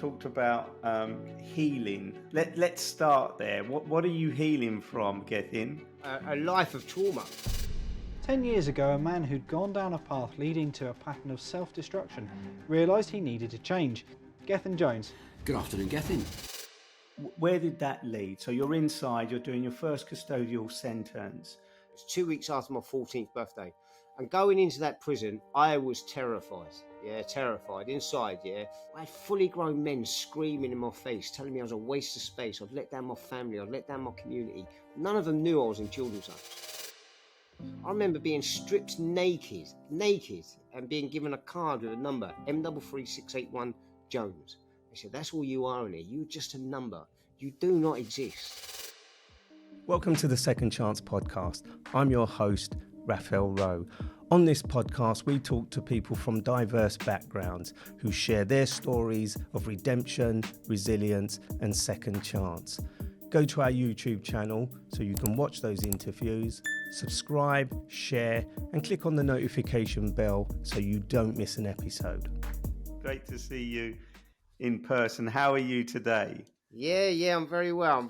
talked about healing. Let's start there. What are you healing from, Gethin? A life of trauma. 10 years ago, a man who'd gone down a path leading to a pattern of self-destruction realised he needed to change. Gethin Jones. Good afternoon, Gethin. Where did that lead? So you're inside, you're doing your first custodial sentence. It's 2 weeks after my 14th birthday. And going into that prison, I was terrified. Yeah, terrified. Inside, yeah. I had fully grown men screaming in my face, telling me I was a waste of space. I'd let down my family. I'd let down my community. None of them knew I was in children's homes. I remember being stripped naked, and being given a card with a number, M33681 Jones. They said, that's all you are in here. You're just a number. You do not exist. Welcome to the Second Chance podcast. I'm your host, Raphael Rowe. On this podcast, we talk to people from diverse backgrounds who share their stories of redemption, resilience, and second chance. Go to our YouTube channel so you can watch those interviews, subscribe, share, and click on the notification bell so you don't miss an episode. Great to see you in person. How are you today? Yeah, I'm very well,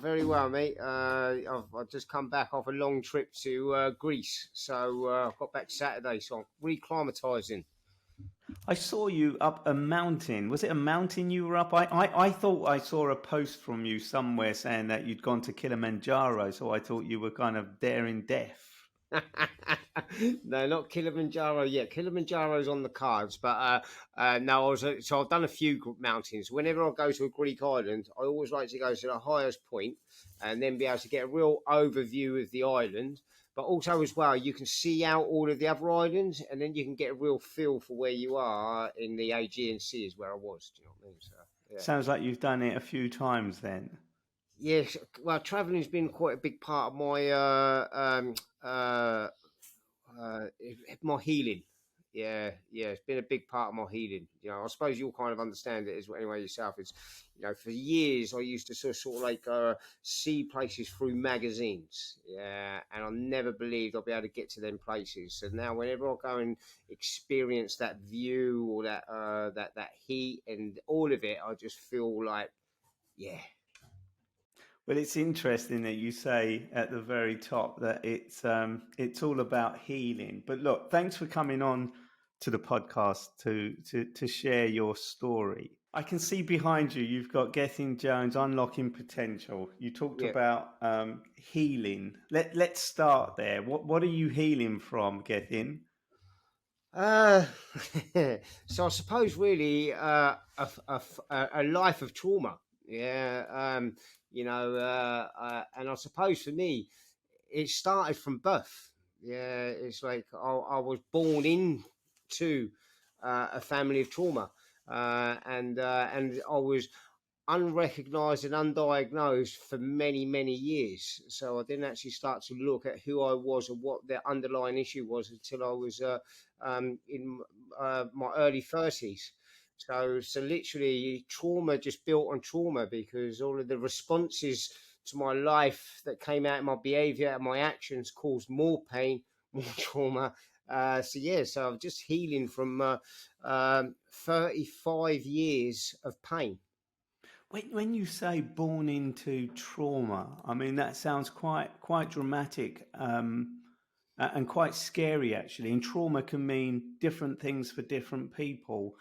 mate. I've just come back off a long trip to Greece, so I got back Saturday, so I'm reclimatising. I saw you up a mountain. Was it a mountain you were up? I thought I saw a post from you somewhere saying that you'd gone to Kilimanjaro, so I thought you were kind of daring death. No, not Kilimanjaro yet. Kilimanjaro's on the cards, but no, so I've done a few mountains. Whenever I go to a Greek island, I always like to go to the highest point and then be able to get a real overview of the island. But also as well, you can see out all of the other islands, and then you can get a real feel for where you are in the Aegean Sea is where I was. Do you know what I mean? So, yeah. Sounds like you've done it a few times then. Yes, well, travelling's been quite a big part of my healing. Yeah, it's been a big part of my healing. You know, I suppose you'll kind of understand it as well anyway yourself. It's, you know, for years I used to sort of like see places through magazines. Yeah, and I never believed I'd be able to get to them places. So now whenever I go and experience that view or that heat and all of it, I just feel like, yeah. Well, it's interesting that you say at the very top that it's all about healing. But look, thanks for coming on to the podcast to share your story. I can see behind you, you've got Gethin Jones, Unlocking Potential. You talked about healing. Let's start there. What are you healing from, Gethin? So I suppose really a life of trauma. Yeah. And I suppose for me, it started from birth. Yeah, it's like I was born into a family of trauma, and I was unrecognised and undiagnosed for many, many years. So I didn't actually start to look at who I was and what the underlying issue was until I was in my early 30s. So literally trauma just built on trauma, because all of the responses to my life that came out of my behaviour and my actions caused more pain, more trauma. So I'm just healing from 35 years of pain. When you say born into trauma, I mean, that sounds quite dramatic and quite scary, actually. And trauma can mean different things for different people.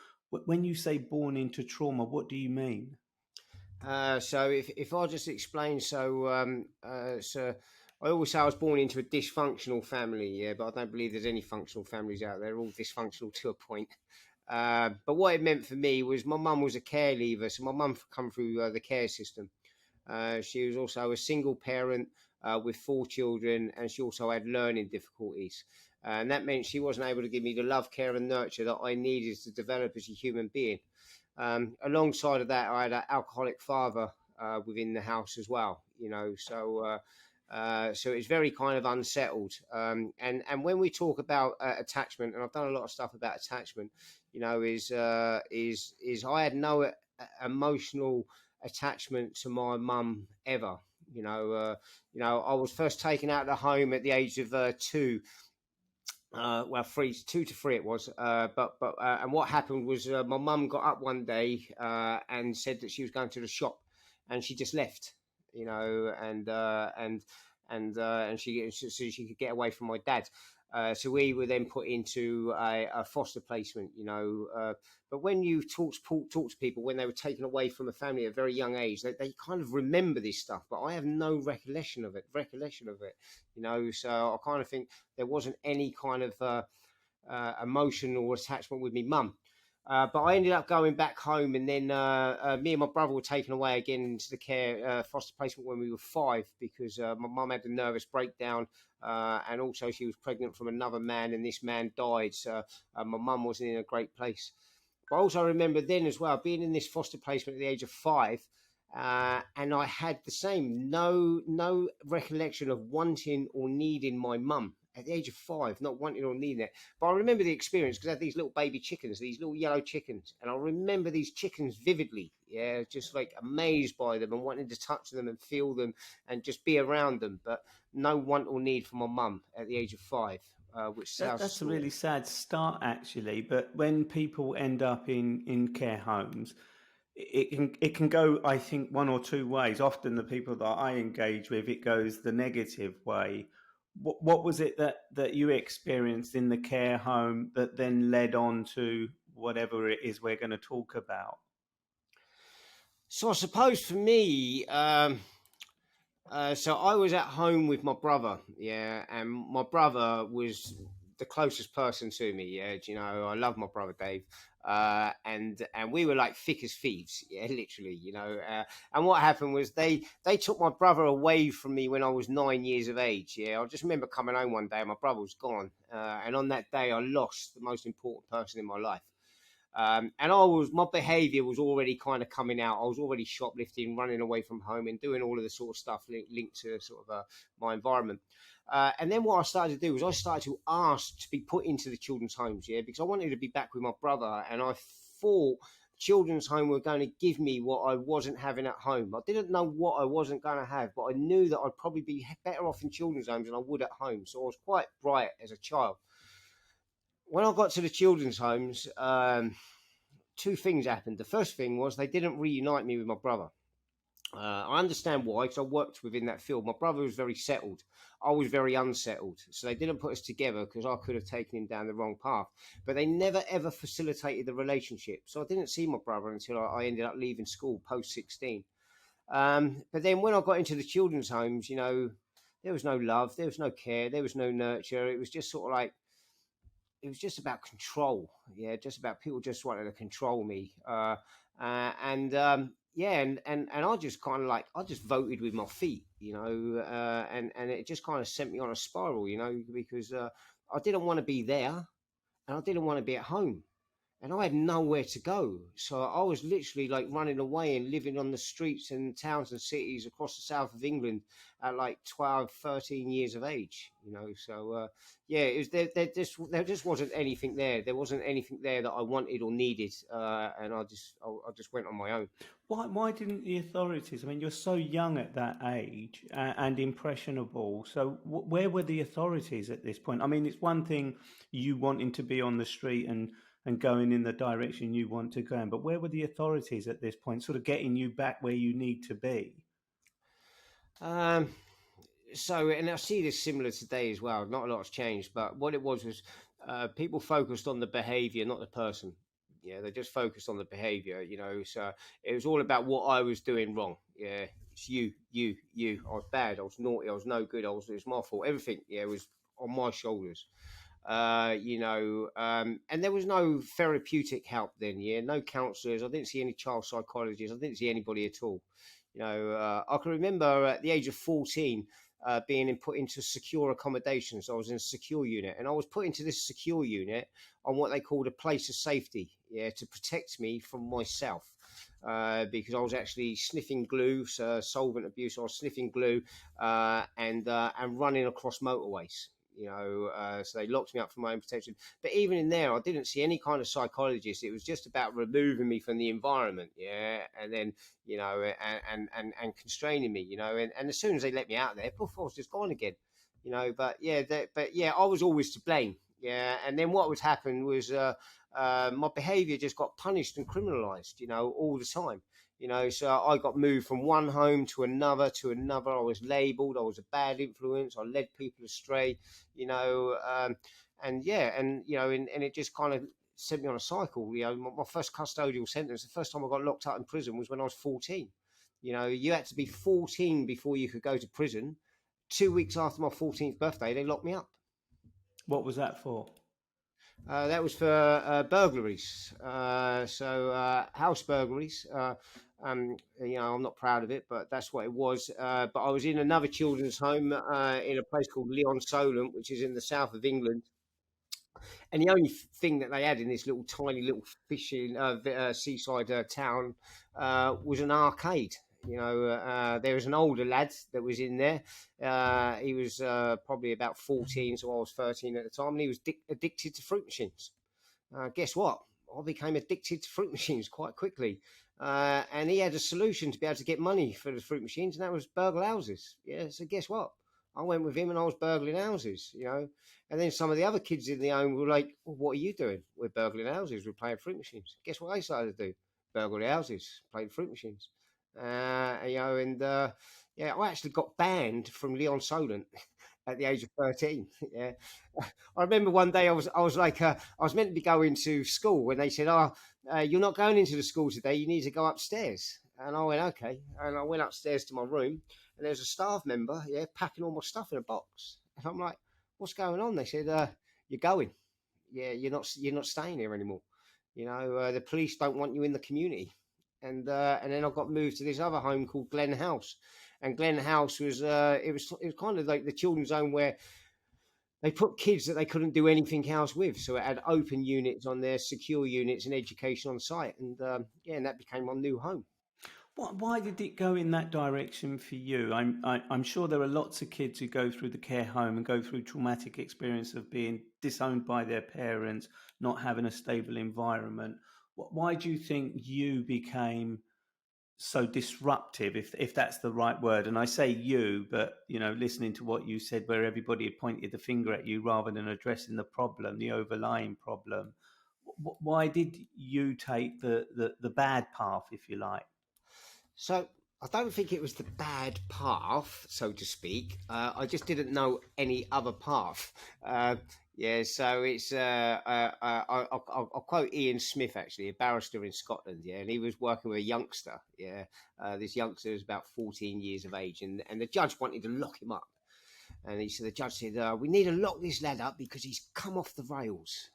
When you say born into trauma, what do you mean? So if I just explain, so I always say I was born into a dysfunctional family, yeah, but I don't believe there's any functional families out there. They're all dysfunctional to a point. But what it meant for me was my mum was a care leaver, so my mum come through the care system. She was also a single parent with 4 children, and she also had learning difficulties. And that meant she wasn't able to give me the love, care and nurture that I needed to develop as a human being. Alongside of that, I had an alcoholic father within the house as well, you know, so it's very kind of unsettled. And when we talk about attachment, and I've done a lot of stuff about attachment, you know, is I had no emotional attachment to my mum ever. I was first taken out of the home at the age of 2. well, 2 to 3 it was. And what happened was my mum got up one day and said that she was going to the shop, and she just left, and so she could get away from my dad. So we were then put into a foster placement. But when you talk to people when they were taken away from a family at a very young age, they kind of remember this stuff, but I have no recollection of it. So I kind of think there wasn't any kind of emotional attachment with me mum. But I ended up going back home, and then me and my brother were taken away again into the care foster placement when we were 5, because my mum had a nervous breakdown, and also she was pregnant from another man, and this man died. So my mum wasn't in a great place. But also I remember then as well being in this foster placement at the age of 5, and I had the same no recollection of wanting or needing my mum at the age of 5, not wanting or needing it. But I remember the experience because I had these little baby chickens, these little yellow chickens, and I remember these chickens vividly. Yeah, just like amazed by them and wanting to touch them and feel them and just be around them, but no want or need for my mum at the age of 5. Which sounds That's a really sad start, actually. But when people end up in care homes, it can go, I think, one or two ways. Often the people that I engage with, it goes the negative way. What was it that you experienced in the care home that then led on to whatever it is we're going to talk about? So I suppose for me, so I was at home with my brother, yeah, and my brother was the closest person to me, yeah. I love my brother Dave, and we were like thick as thieves, yeah, literally, And what happened was they took my brother away from me when I was 9 years of age, yeah. I just remember coming home one day and my brother was gone, and on that day I lost the most important person in my life. And my behaviour was already kind of coming out. I was already shoplifting, running away from home, and doing all of the sort of stuff linked to sort of my environment. And then what I started to do was I started to ask to be put into the children's homes, yeah, because I wanted to be back with my brother, and I thought children's home were going to give me what I wasn't having at home. I didn't know what I wasn't going to have, but I knew that I'd probably be better off in children's homes than I would at home. So I was quite bright as a child. When I got to the children's homes, two things happened. The first thing was they didn't reunite me with my brother. I understand why, because I worked within that field. My brother was very settled. I was very unsettled. So they didn't put us together because I could have taken him down the wrong path. But they never, ever facilitated the relationship. So I didn't see my brother until I ended up leaving school post 16. But then when I got into the children's homes, there was no love, there was no care, there was no nurture. It was just sort of like, it was just about control. Yeah, just about people just wanted to control me. Yeah, and I just kind of like I just voted with my feet, and it just kind of sent me on a spiral, because I didn't want to be there, and I didn't want to be at home, and I had nowhere to go. So I was literally like running away and living on the streets and towns and cities across the south of England at like 12, 13 years of age, So, yeah, it was there just wasn't anything there. There wasn't anything there that I wanted or needed. And I just went on my own. Why didn't the authorities? I mean, you're so young at that age and impressionable. So where were the authorities at this point? I mean, it's one thing you wanting to be on the street and going in the direction you want to go in, but where were the authorities at this point, sort of getting you back where you need to be? So, and I see this similar today as well. Not a lot has changed, but what it was people focused on the behaviour, not the person. Yeah, they just focused on the behaviour, So it was all about what I was doing wrong. Yeah, it's you. I was bad. I was naughty. I was no good. It was my fault. Everything, yeah, was on my shoulders. And there was no therapeutic help then. Yeah, no counsellors. I didn't see any child psychologists. I didn't see anybody at all. I can remember at the age of 14 being put into secure accommodation. So I was in a secure unit, and I was put into this secure unit on what they called a place of safety, yeah, to protect me from myself. Because I was actually sniffing glue, so solvent abuse. I was sniffing glue and running across motorways. So they locked me up for my own protection. But even in there, I didn't see any kind of psychologist. It was just about removing me from the environment, yeah, and then and constraining me, and as soon as they let me out there, poof, I was just gone again, But yeah, I was always to blame. Yeah, and then what would happen was my behaviour just got punished and criminalised, all the time. So I got moved from one home to another to another. I was labelled. I was a bad influence. I led people astray. And yeah, and it just kind of sent me on a cycle. My first custodial sentence, the first time I got locked up in prison was when I was 14. You had to be 14 before you could go to prison. 2 weeks after my 14th birthday, they locked me up. What was that for? That was for burglaries. House burglaries. I'm not proud of it, but that's what it was. But I was in another children's home in a place called Leon Solent, which is in the south of England. And the only thing that they had in this little tiny little fishing seaside town was an arcade. There was an older lad that was in there. He was probably about 14, so I was 13 at the time, and he was addicted to fruit machines. Guess what? I became addicted to fruit machines quite quickly. And he had a solution to be able to get money for the fruit machines, and that was burgle houses. Yeah, so guess what? I went with him and I was burgling houses. And then some of the other kids in the home were like, well, what are you doing? We're burgling houses, we're playing fruit machines. Guess what I started to do? Burgle the houses, playing fruit machines. Yeah, I actually got banned from Leon Solent at the age of 13. Yeah. I remember one day I was like, I was meant to be going to school when they said, you're not going into the school today, you need to go upstairs. And I went, okay. And I went upstairs to my room, and there's a staff member, packing all my stuff in a box. And I'm like, what's going on? They said, you're going. Yeah, you're not staying here anymore. The police don't want you in the community. And then I got moved to this other home called Glen House. And Glen House was it was kind of like the children's home where they put kids that they couldn't do anything else with. So it had open units on there, secure units, and education on site. And and that became my new home. Why did it go in that direction for you? I'm sure there are lots of kids who go through the care home and go through traumatic experience of being disowned by their parents, not having a stable environment. Why do you think you became so disruptive, if that's the right word? And I say you, but listening to what you said, where everybody had pointed the finger at you rather than addressing the problem, the overlying problem. Why did you take the bad path, if you like? So I don't think it was the bad path, so to speak. I just didn't know any other path. So it's I'll quote Ian Smith, actually, a barrister in Scotland. Yeah, and he was working with a youngster. Yeah, this youngster was about 14 years of age, and the judge wanted to lock him up. And the judge said, we need to lock this lad up because he's come off the rails.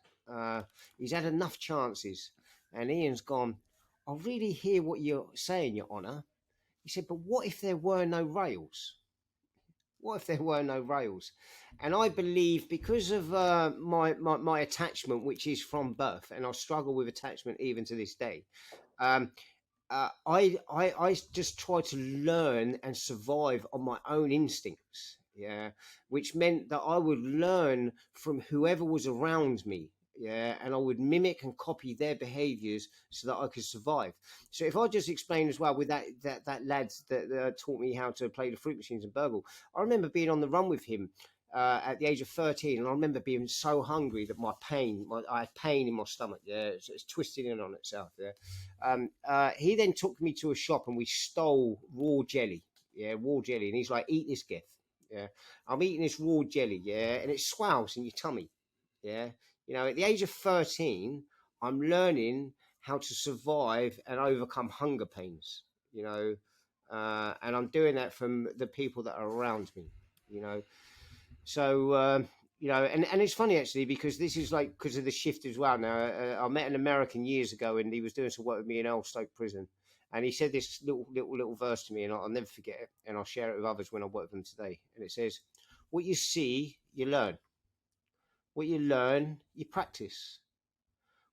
He's had enough chances. And Ian's gone, I really hear what you're saying, Your Honour. He said, but what if there were no rails? What if there were no rails? And I believe because of my attachment, which is from birth, and I struggle with attachment even to this day, I just try to learn and survive on my own instincts. Yeah, which meant that I would learn from whoever was around me. Yeah, and I would mimic and copy their behaviours so that I could survive. So if I just explain as well with that lad that taught me how to play the fruit machines and burgle, I remember being on the run with him at the age of 13, and I remember being so hungry that I had pain in my stomach. Yeah, it's twisting in on itself. Yeah. He then took me to a shop and we stole raw jelly. Yeah, raw jelly, and he's like, "Eat this, Geth." Yeah, I'm eating this raw jelly. Yeah, and it swells in your tummy. Yeah, at the age of 13, I'm learning how to survive and overcome hunger pains. And I'm doing that from the people that are around me. You know, so, and it's funny actually because this is like because of the shift as well. Now, I met an American years ago, and he was doing some work with me in Elstoke Prison, and he said this little verse to me, and I'll never forget it, and I'll share it with others when I work with them today. And it says, "What you see, you learn. What you learn, you practice.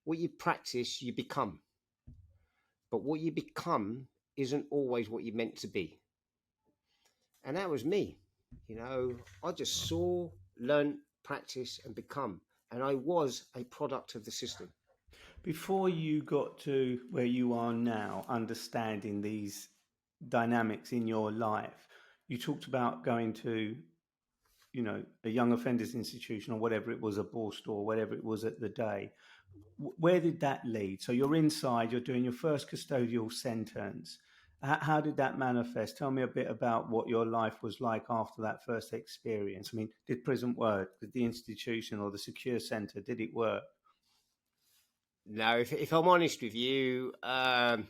What you practice, you become. But what you become isn't always what you're meant to be." And that was me. I just saw, learn, practice, and become. And I was a product of the system. Before you got to where you are now, understanding these dynamics in your life, you talked about going to a young offenders institution or whatever it was, a ball store, whatever it was at the day. Where did that lead? So you're inside, you're doing your first custodial sentence. How did that manifest? Tell me a bit about what your life was like after that first experience. I mean, did prison work? Did the institution or the secure centre, did it work? No, if I'm honest with you, that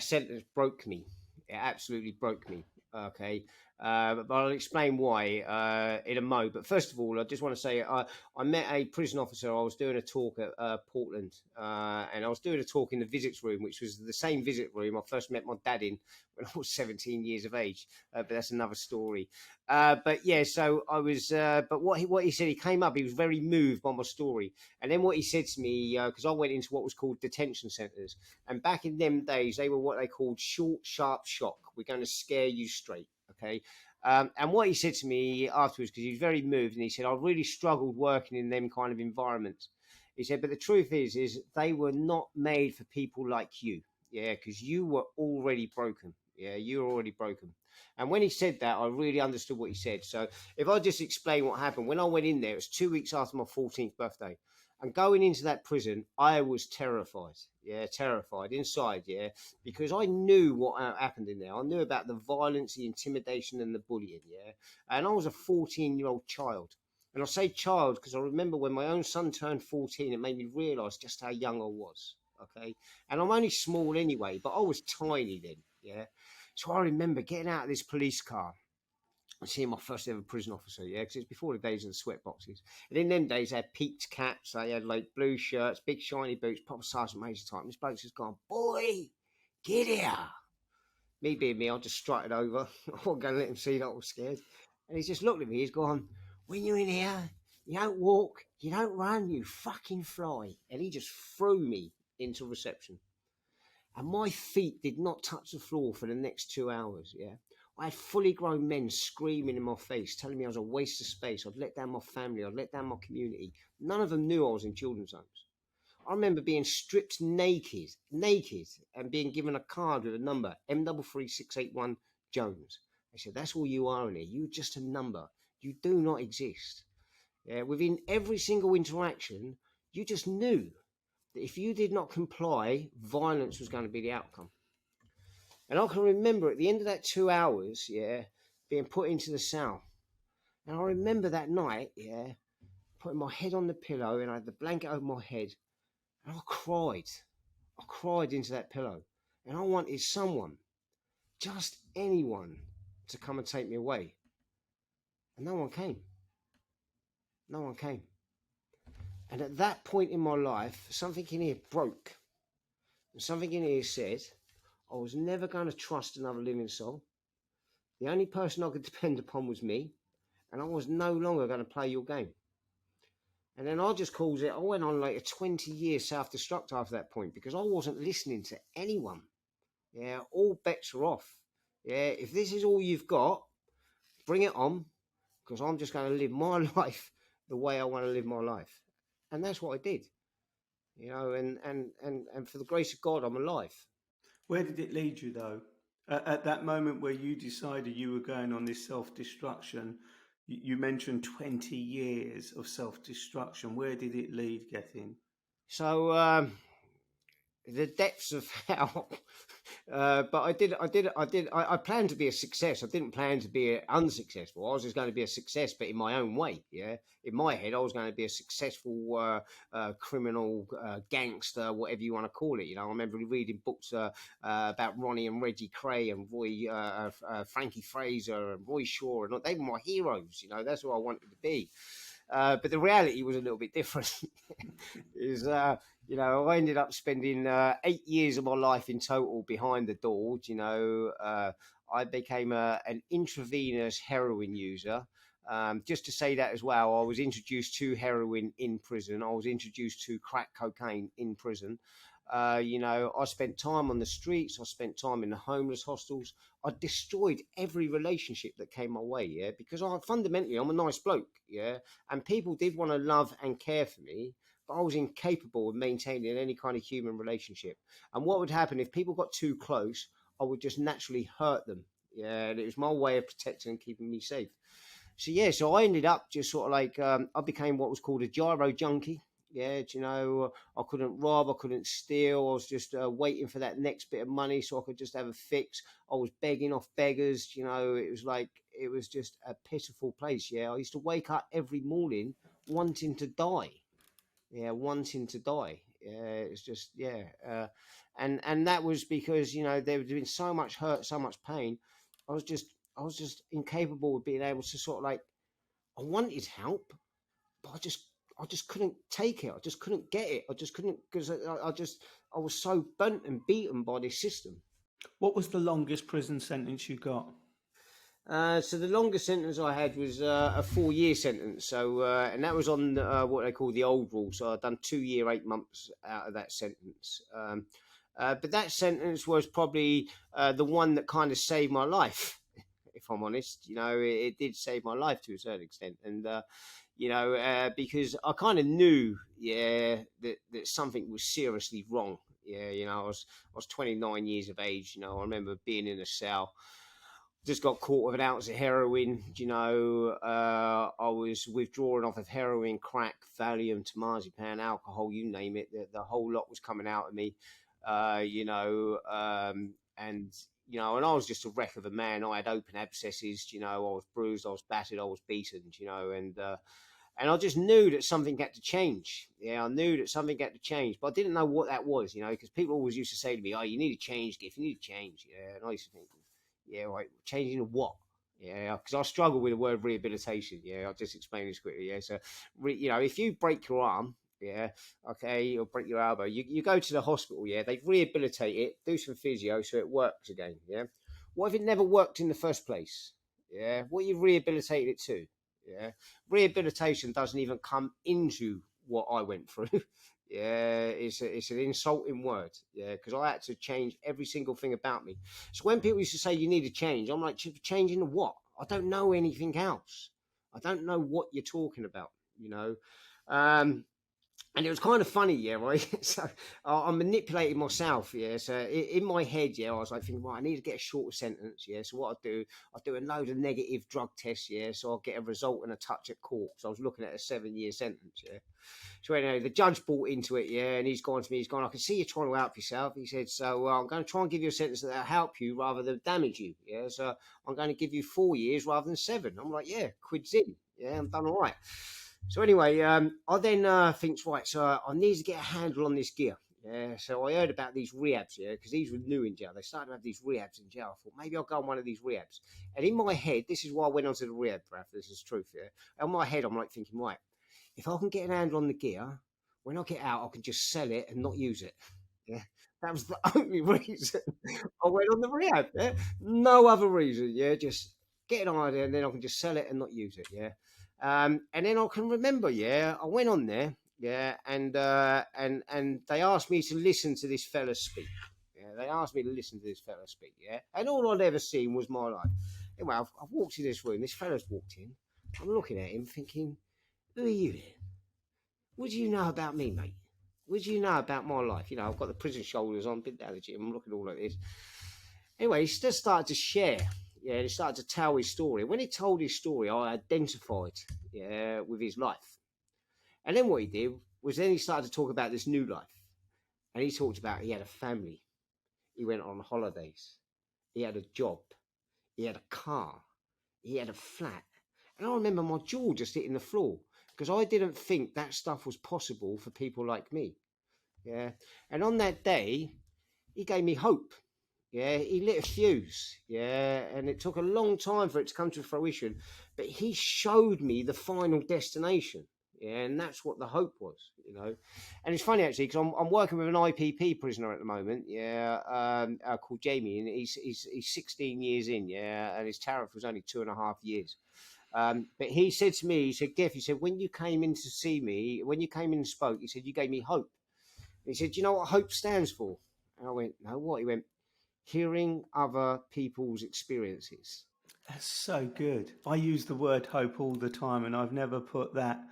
sentence broke me. It absolutely broke me. Okay, but I'll explain why in a mo. But first of all, I just want to say I met a prison officer. I was doing a talk at Portland, and I was doing a talk in the visits room, which was the same visit room I first met my dad in when I was 17 years of age. But that's another story. But yeah, so I was. But what he said, he came up. He was very moved by my story, and then what he said to me, because I went into what was called detention centres. And back in them days, they were what they called short, sharp shock. We're going to scare you straight, okay? And what he said to me afterwards, because he was very moved, and he said, I really struggled working in them kind of environments. He said, but the truth is they were not made for people like you, yeah, because you were already broken. Yeah, you were already broken. And when he said that, I really understood what he said. So if I just explain what happened, when I went in there, it was 2 weeks after my 14th birthday. And going into that prison, I was terrified. Yeah, terrified inside. Yeah, because I knew what happened in there. I knew about the violence, the intimidation, and the bullying. Yeah, and I was a 14-year-old child. And I say child because I remember when my own son turned 14, it made me realise just how young I was. Okay, and I'm only small anyway, but I was tiny then. Yeah, so I remember getting out of this police car. I seeing my first ever prison officer, yeah, because it's before the days of the sweat boxes. And in them days, they had peaked caps, they had like blue shirts, big shiny boots, proper Sergeant Major type. And this bloke's just gone, boy, get here. Me being me, I just strutted over. I wasn't going to let him see that I was scared. And he's just looked at me, he's gone, when you're in here, you don't walk, you don't run, you fucking fly. And he just threw me into reception. And my feet did not touch the floor for the next 2 hours, yeah. I had fully grown men screaming in my face, telling me I was a waste of space. I'd let down my family. I'd let down my community. None of them knew I was in children's homes. I remember being stripped naked, and being given a card with a number, M33681 Jones. They said, that's all you are in here. You're just a number. You do not exist. Yeah, within every single interaction, you just knew that if you did not comply, violence was going to be the outcome. And I can remember at the end of that 2 hours, yeah, being put into the cell. And I remember that night, yeah, putting my head on the pillow and I had the blanket over my head. And I cried. I cried into that pillow. And I wanted someone, just anyone, to come and take me away. And no one came. No one came. And at that point in my life, something in here broke. And something in here said, I was never going to trust another living soul. The only person I could depend upon was me, and I was no longer going to play your game. And then I just called it, I went on like a 20-year self-destruct after that point because I wasn't listening to anyone. Yeah, all bets are off. Yeah, if this is all you've got, bring it on, because I'm just going to live my life the way I want to live my life. And that's what I did. You know, and for the grace of God, I'm alive. Where did it lead you, though? At that moment where you decided you were going on this self-destruction, you mentioned 20 years of self-destruction. Where did it lead, Gethin? So the depths of hell. But I planned to be a success. I didn't plan to be unsuccessful. I was just going to be a success, but in my own way. Yeah, in my head, I was going to be a successful criminal, gangster, whatever you want to call it. You know, I remember reading books about Ronnie and Reggie Cray and Roy, Frankie Fraser and Roy Shaw, and they were my heroes. You know, that's what I wanted to be. But the reality was a little bit different. You know, I ended up spending 8 years of my life in total behind the doors. You know, I became an intravenous heroin user. Just to say that as well, I was introduced to heroin in prison. I was introduced to crack cocaine in prison. You know, I spent time on the streets. I spent time in the homeless hostels. I destroyed every relationship that came my way, yeah, because fundamentally, I'm a nice bloke, yeah, and people did want to love and care for me, but I was incapable of maintaining any kind of human relationship. And what would happen if people got too close, I would just naturally hurt them, yeah, and it was my way of protecting and keeping me safe. so I ended up just sort of like I became what was called a gyro junkie. Yeah, I couldn't rob, I couldn't steal. I was just waiting for that next bit of money so I could just have a fix. I was begging off beggars. It was just a pitiful place. Yeah, I used to wake up every morning wanting to die. Yeah, wanting to die. Yeah, it's just and that was because there was been so much hurt, so much pain. I was just incapable of being able to sort of like I wanted help, but I just couldn't take it. I just couldn't get it. I just couldn't because I was so burnt and beaten by this system. What was the longest prison sentence you got? So the longest sentence I had was a 4-year sentence. So and that was on what they call the old rule. So I'd done 2 year 8 months out of that sentence. But that sentence was probably the one that kind of saved my life. If I'm honest, it did save my life to a certain extent, and because I kind of knew, that something was seriously wrong. Yeah, I was 29 years of age. I remember being in a cell, just got caught with an ounce of heroin. I was withdrawing off of heroin, crack, Valium, Temazepam, alcohol, you name it. The whole lot was coming out of me. And I was just a wreck of a man. I had open abscesses. I was bruised, I was battered, I was beaten. And I just knew that something had to change. Yeah, I knew that something had to change, but I didn't know what that was. Because people always used to say to me, "Oh, you need to change, Giff. You need to change." Yeah, and I used to think, "Yeah, right, changing what?" Yeah, because I struggle with the word rehabilitation. Yeah, I'll just explain this quickly. Yeah, so if you break your arm, yeah, okay, or break your elbow, you go to the hospital. Yeah, they rehabilitate it, do some physio so it works again. Yeah, what if it never worked in the first place? Yeah, what you rehabilitated it to? Yeah, rehabilitation doesn't even come into what I went through. Yeah, it's an insulting word. Yeah, because I had to change every single thing about me. So when people used to say you need to change, I'm like, changing the what? I don't know anything else. I don't know what you're talking about. Um, and it was kind of funny, yeah, right? So I manipulated myself, yeah. So in my head, yeah, I was like thinking, right, I need to get a shorter sentence, yeah. So what I do a load of negative drug tests, yeah. So I'll get a result and a touch at court. So I was looking at a 7-year sentence, yeah. So anyway, the judge bought into it, yeah, and he's gone to me, I can see you're trying to help yourself. He said, so I'm going to try and give you a sentence that'll help you rather than damage you, yeah. So I'm going to give you 4 years rather than 7. I'm like, yeah, quid's in, yeah, I'm done all right. So anyway, I then think, right, so I need to get a handle on this gear. Yeah, so I heard about these rehabs, yeah, because these were new in jail. They started to have these rehabs in jail. I thought maybe I'll go on one of these rehabs. And in my head, this is why I went on to the rehab, Brad. This is truth, yeah. In my head, I'm like thinking, right, if I can get an handle on the gear, when I get out, I can just sell it and not use it. Yeah, that was the only reason I went on the rehab. Yeah, no other reason. Yeah, just get an idea and then I can just sell it and not use it. Yeah. And then I can remember, yeah, I went on there, yeah, and they asked me to listen to this fella speak. Yeah, they asked me to listen to this fella speak, yeah. And all I'd ever seen was my life. Anyway, I've walked in this room, this fella's walked in. I'm looking at him thinking, who are you then? What do you know about me, mate? What do you know about my life? I've got the prison shoulders on, been down the gym, I'm looking all like this. Anyway, he just started to share. Yeah, he started to tell his story. When he told his story, I identified, yeah, with his life. And then what he did was then he started to talk about this new life. And he talked about he had a family. He went on holidays. He had a job. He had a car. He had a flat. And I remember my jaw just hitting the floor because I didn't think that stuff was possible for people like me. Yeah. And on that day, he gave me hope. Yeah, he lit a fuse. Yeah, and it took a long time for it to come to fruition, but he showed me the final destination. Yeah, and that's what the hope was. And it's funny actually because I'm working with an IPP prisoner at the moment. Yeah, called Jamie, and he's 16 years in. Yeah, and his tariff was only 2.5 years. But he said to me, he said, Geff, he said, when you came in to see me, when you came in and spoke, he said, you gave me hope. And he said, do you know what hope stands for? And I went, no, what? He went, hearing other people's experiences. That's so good. I use the word hope all the time, and I've never put that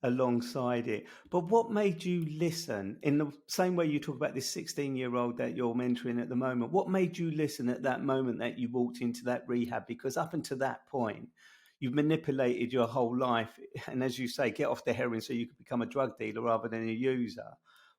alongside it. But what made you listen in the same way you talk about this 16-year-old that you're mentoring at the moment? What made you listen at that moment that you walked into that rehab? Because up until that point, you've manipulated your whole life, and as you say, get off the heroin so you could become a drug dealer rather than a user.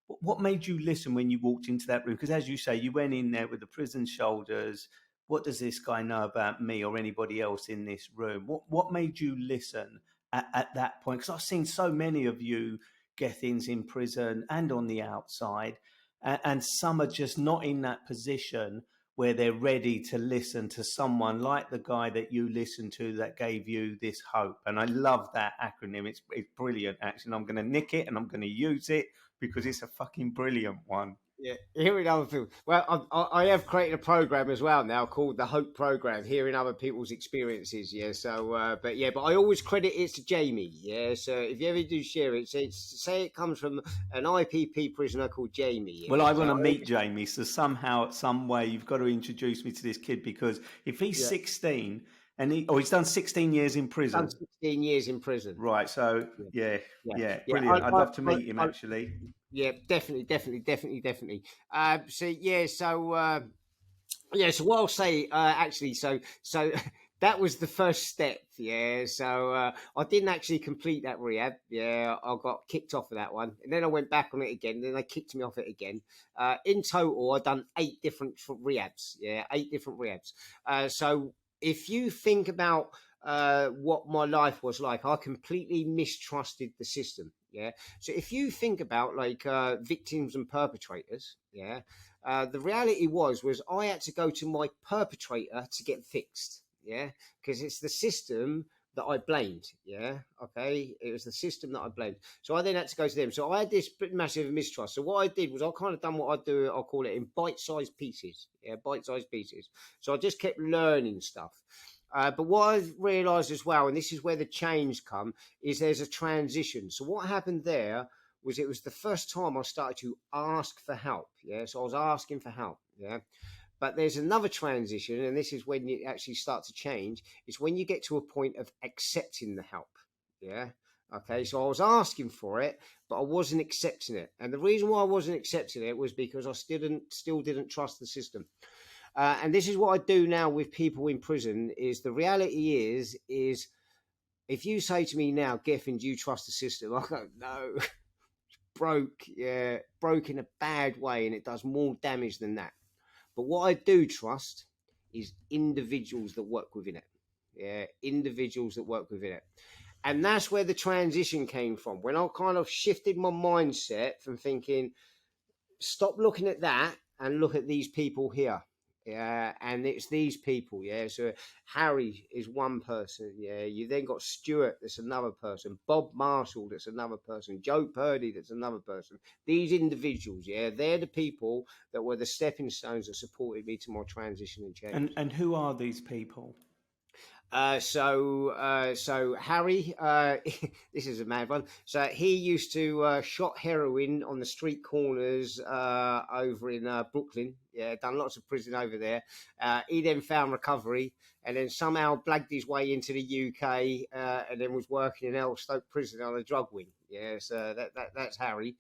What made you listen when you walked into that room? Because as you say, you went in there with the prison shoulders. What does this guy know about me or anybody else in this room? What made you listen at that point? Because I've seen so many of you Gethins in prison and on the outside, and some are just not in that position where they're ready to listen to someone like the guy that you listened to that gave you this hope. And I love that acronym. It's brilliant, actually. And I'm going to nick it and I'm going to use it because it's a fucking brilliant one. Yeah, hearing other people. Well, I have created a program as well now called the Hope Program, hearing other people's experiences. Yeah, so but I always credit it to Jamie. Yeah, so if you ever do share it, say it comes from an IPP prisoner called Jamie. Yeah? Well, I want to meet Jamie, so somehow, some way, you've got to introduce me to this kid, because if he's 16 and he's done 16 years in prison. Done 16 years in prison. Right. So yeah, brilliant. I'd love to meet him actually. Yeah, definitely. So what I'll say, actually, so that was the first step. Yeah, so I didn't actually complete that rehab. Yeah, I got kicked off of that one, and then I went back on it again. Then they kicked me off it again. In total, I've done 8 different rehabs. Yeah, 8 different rehabs. So if you think about what my life was like, I completely mistrusted the system. Yeah. So if you think about like victims and perpetrators, the reality was I had to go to my perpetrator to get fixed. Yeah, because it's the system that I blamed. Yeah, okay, it was the system that I blamed. So I then had to go to them. So I had this massive mistrust. So what I did was I kind of done what I do. I'll call it in bite-sized pieces. Yeah, bite-sized pieces. So I just kept learning stuff. But what I've realised as well, and this is where the change come, is there's a transition. So what happened there was it was the first time I started to ask for help. Yeah, so I was asking for help. Yeah. But there's another transition, and this is when you actually start to change. It's when you get to a point of accepting the help. Yeah. Okay. So I was asking for it, but I wasn't accepting it. And the reason why I wasn't accepting it was because I still didn't trust the system. And this is what I do now with people in prison. Is the reality is if you say to me now, Gethin, do you trust the system? I go, no. Broke in a bad way, and it does more damage than that. But what I do trust is individuals that work within it. Yeah, individuals that work within it. And that's where the transition came from. When I kind of shifted my mindset from thinking, stop looking at that and look at these people here. Yeah, and it's these people. Yeah, so Harry is one person. Yeah, you then got Stuart, that's another person. Bob Marshall, that's another person. Joe Purdy, that's another person. These individuals, yeah, they're the people that were the stepping stones that supported me to my transition and change. And who are these people? So Harry, this is a mad one. So he used to shot heroin on the street corners over in Brooklyn. Yeah, done lots of prison over there. He then found recovery and then somehow blagged his way into the UK and then was working in Elstoke prison on a drug wing. Yeah, so that's Harry.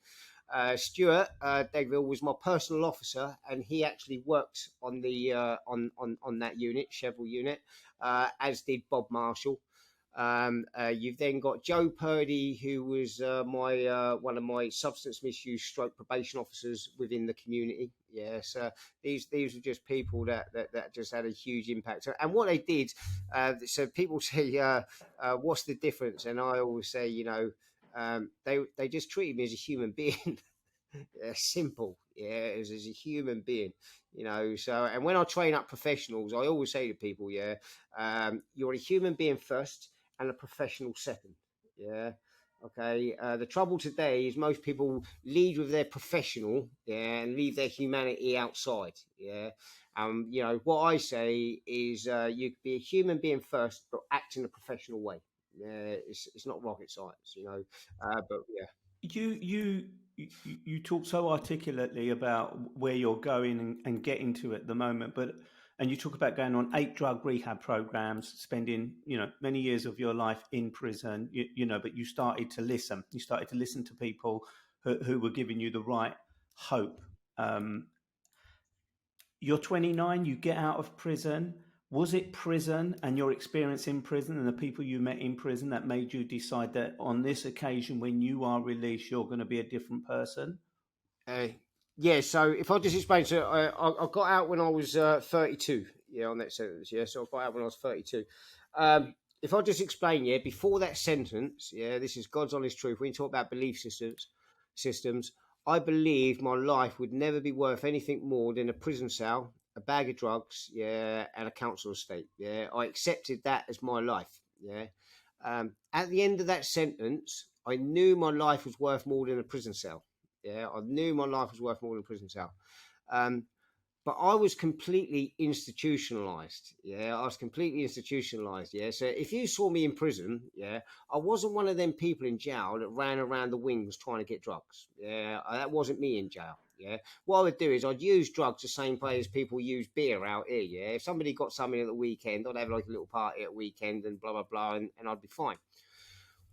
Stuart Degville was my personal officer, and he actually worked on the on that unit, Chevrolet unit, as did Bob Marshall. You've then got Joe Purdy, who was my one of my substance misuse stroke probation officers within the community. Yes, these were just people that just had a huge impact. And what they did, so people say, what's the difference? And I always say, they just treated me as a human being. Simple, as a human being, So, and when I train up professionals, I always say to people, you're a human being first and a professional second. Yeah. Okay. The trouble today is most people lead with their professional, and leave their humanity outside. Yeah. What I say is, you could be a human being first, but act in a professional way. Yeah. It's not rocket science, but yeah. You talk so articulately about where you're going and getting to at the moment, and you talk about going on 8 drug rehab programs, spending many years of your life in prison. But you started to listen. You started to listen to people who were giving you the right hope. You're 29. You get out of prison. Was it prison and your experience in prison and the people you met in prison that made you decide that on this occasion, when you are released, you're going to be a different person? Yeah, so if I just explain, so I got out when I was 32, yeah, on that sentence, yeah, so I got out when I was 32. If I just explain, yeah, before that sentence, yeah, this is God's honest truth. When you talk about belief systems, I believed my life would never be worth anything more than a prison cell, a bag of drugs, yeah, and a council estate. Yeah, I accepted that as my life. Yeah, at the end of that sentence, I knew my life was worth more than a prison cell. Yeah, I knew my life was worth more than a prison cell. Um, but I was completely institutionalized. Yeah, I was completely institutionalized. Yeah, so if you saw me in prison, yeah, I wasn't one of them people in jail that ran around the wings trying to get drugs. Yeah, that wasn't me in jail. Yeah, what I would do is I'd use drugs the same way as people use beer out here. Yeah, if somebody got something at the weekend, I'd have like a little party at the weekend and blah blah blah, and I'd be fine.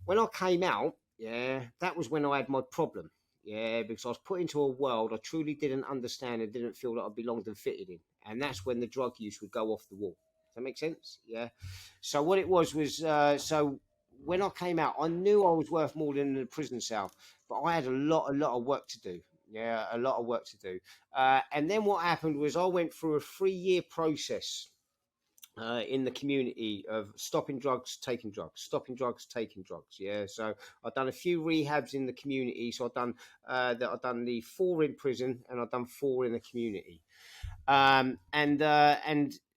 When I came out, yeah, that was when I had my problem. Yeah, because I was put into a world I truly didn't understand and didn't feel that I belonged and fitted in. And that's when the drug use would go off the wall. Does that make sense? Yeah. So what it was so when I came out, I knew I was worth more than a prison cell, but I had a lot of work to do. Yeah, a lot of work to do. And then what happened was I went through a 3-year process in the community of stopping drugs, taking drugs, stopping drugs, taking drugs. Yeah, so I've done a few rehabs in the community. So I've done the 4 in prison and I've done 4 in the community. And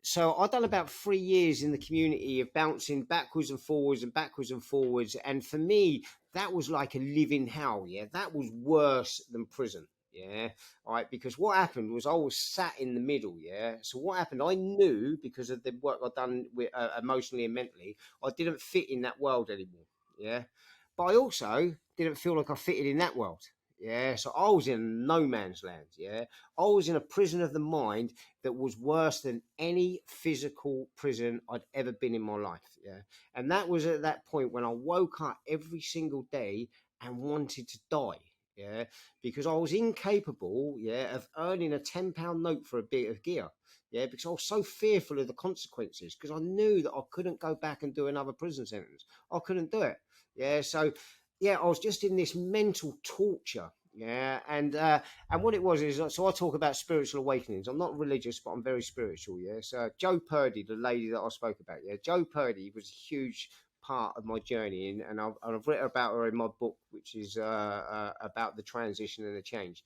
so I've done about 3 years in the community of bouncing backwards and forwards and backwards and forwards. And for me, that was like a living hell. Yeah, that was worse than prison. Yeah, all right. Because what happened was I was sat in the middle. Yeah. So what happened? I knew because of the work I'd done with, emotionally and mentally, I didn't fit in that world anymore. Yeah. But I also didn't feel like I fitted in that world. Yeah. So I was in no man's land. Yeah. I was in a prison of the mind that was worse than any physical prison I'd ever been in my life. Yeah. And that was at that point when I woke up every single day and wanted to die. Yeah. Because I was incapable, yeah, of earning a £10 note for a bit of gear. Yeah, because I was so fearful of the consequences because I knew that I couldn't go back and do another prison sentence. I couldn't do it. Yeah. So yeah, I was just in this mental torture. Yeah, and what it was is, so I talk about spiritual awakenings. I'm not religious, but I'm very spiritual. Yeah, so Joe Purdy, the lady that I spoke about, yeah, Joe Purdy was a huge part of my journey, and I've written about her in my book, which is about the transition and the change.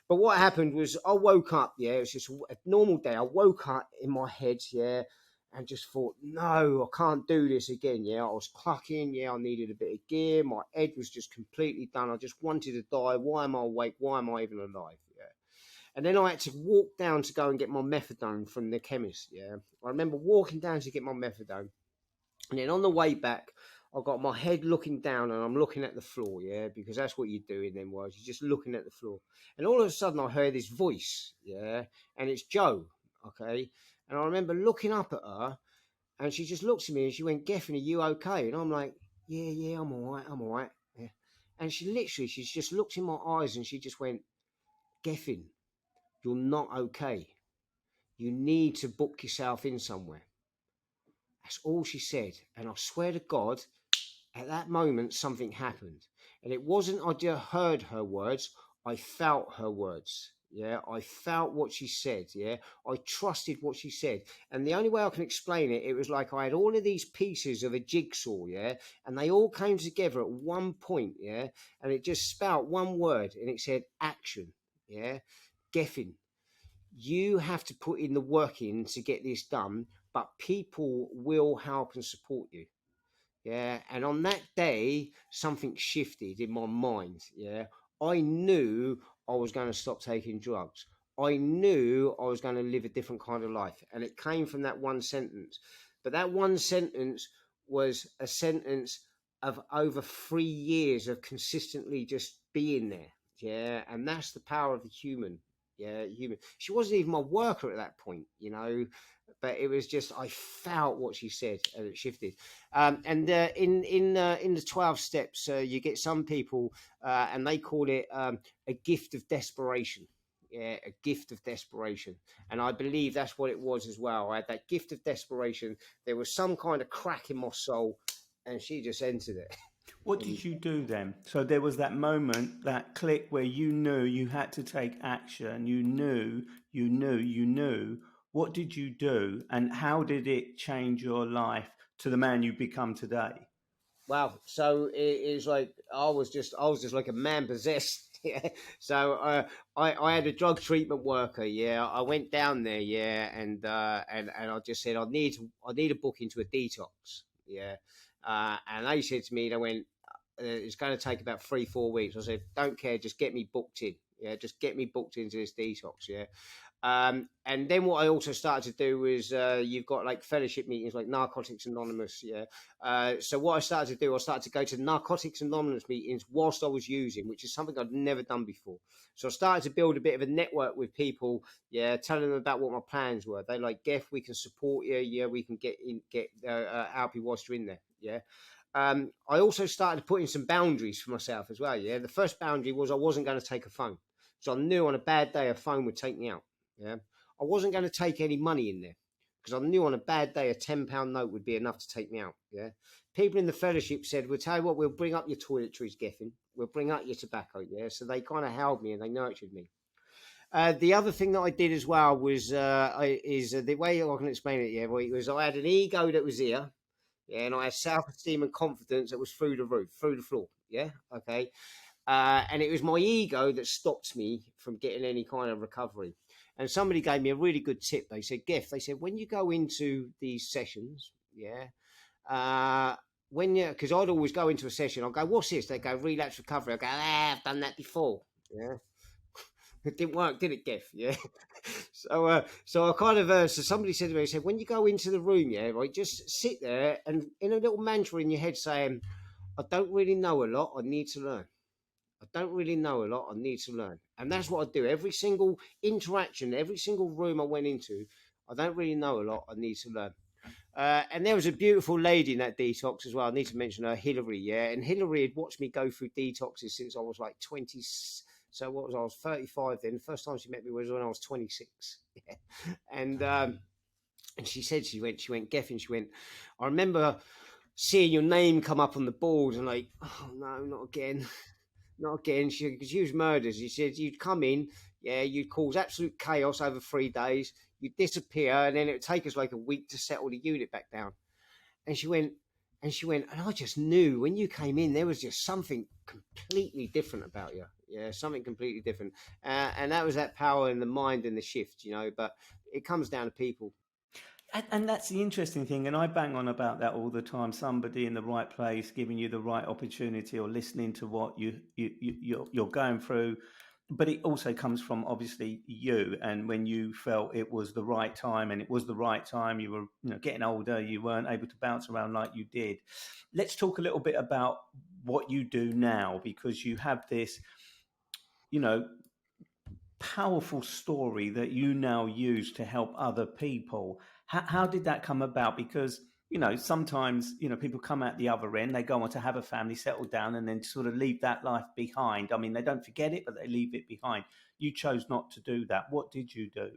But what happened was I woke up, yeah, it was just a normal day. I woke up in my head, yeah, and just thought, no, I can't do this again. Yeah, I was clucking. Yeah, I needed a bit of gear. My head was just completely done. I just wanted to die. Why am I awake? Why am I even alive? Yeah. And then I had to walk down to go and get my methadone from the chemist. Yeah. I remember walking down to get my methadone. And then on the way back, I got my head looking down and I'm looking at the floor, yeah, because that's what you do in them words. You're just looking at the floor. And all of a sudden I heard this voice, yeah, and it's Joe, okay? And I remember looking up at her and she just looked at me and she went, Gethin, are you okay? And I'm like, yeah, I'm all right, I'm all right. Yeah. And she's just looked in my eyes and she just went, Gethin, you're not okay. You need to book yourself in somewhere. That's all she said. And I swear to God, at that moment, something happened. And it wasn't I just heard her words, I felt her words. Yeah, I felt what she said. Yeah, I trusted what she said. And the only way I can explain it, it was like I had all of these pieces of a jigsaw. Yeah, and they all came together at one point. Yeah, and it just spout one word and it said action. Yeah, Gethin, you have to put in the work in to get this done, but people will help and support you. Yeah. And on that day, something shifted in my mind. Yeah. I knew I was going to stop taking drugs. I knew I was going to live a different kind of life. And it came from that one sentence. But that one sentence was a sentence of over 3 years of consistently just being there. Yeah. And that's the power of the human. Yeah. Human. She wasn't even my worker at that point, you know, but it was just, I felt what she said and it shifted. And in the 12 steps, you get some people, and they call it a gift of desperation. yeah, a gift of desperation. And I believe that's what it was as well. I had that gift of desperation. There was some kind of crack in my soul, and she just entered it. What And did you do then? So there was that moment, that click where you knew you had to take action. You knew. What did you do, and how did it change your life to the man you become today? wow, so it was like I was just like a man possessed. Yeah. So I had a drug treatment worker. Yeah, I went down there. Yeah, and I just said I need a book into a detox. Yeah, and they said to me, they went, it's going to take about 3-4 weeks. I said, don't care, just get me booked in. Yeah, just get me booked into this detox. Yeah. And then what I also started to do was you've got like fellowship meetings like Narcotics Anonymous. Yeah. So what I started to do, I started to go to Narcotics Anonymous meetings whilst I was using, which is something I'd never done before. So I started to build a bit of a network with people. Yeah, telling them about what my plans were. They like, Geff, we can support you. Yeah, we can get help you whilst you're in there. Yeah. I also started putting some boundaries for myself as well. Yeah. The first boundary was I wasn't going to take a phone. So I knew on a bad day a phone would take me out. Yeah, I wasn't going to take any money in there because I knew on a bad day a £10 note would be enough to take me out. Yeah, people in the fellowship said, "We'll tell you what, we'll bring up your toiletries, Gethin. We'll bring up your tobacco." Yeah, so they kind of held me and they nurtured me. The other thing that I did as well was the way I can explain it. Yeah, well, it was I had an ego that was here. Yeah, and I had self-esteem and confidence that was through the roof, through the floor. Yeah, okay. And it was my ego that stopped me from getting any kind of recovery. And somebody gave me a really good tip. They said, Geff, they said, when you go into these sessions, yeah, when you, because I'd always go into a session, I'd go, what's this? They go, relapse recovery. I go, I've done that before. Yeah. It didn't work, did it, Geff? Yeah. So I kind of, so somebody said to me, they said, when you go into the room, yeah, right, just sit there and in a little mantra in your head saying, I don't really know a lot. I need to learn. I don't really know a lot. I need to learn. And that's what I do. Every single interaction, every single room I went into, I don't really know a lot. I need to learn. And there was a beautiful lady in that detox as well. I need to mention her, Hillary. Yeah. And Hillary had watched me go through detoxes since I was like 20. So what was I was 35 then. The first time she met me was when I was 26. Yeah. And she said, she went, Gethin, she went, I remember seeing your name come up on the board and like, oh no, not again. Not again. Because she was murders. She said you'd come in, yeah, you'd cause absolute chaos over 3 days, you'd disappear, and then it would take us like a week to settle the unit back down. And she went, and I just knew when you came in, there was just something completely different about you. Yeah, something completely different. And that was that power in the mind and the shift, you know. But it comes down to people. And that's the interesting thing, and I bang on about that all the time. Somebody in the right place, giving you the right opportunity, or listening to what you're going through. But it also comes from obviously you, and when you felt it was the right time, and it was the right time. You were, getting older. You weren't able to bounce around like you did. Let's talk a little bit about what you do now, because you have this, you know, powerful story that you now use to help other people. How did that come about? Because sometimes people come out the other end, they go on to have a family, settle down, and then sort of leave that life behind. I mean, they don't forget it, but they leave it behind. You chose not to do that. What did you do?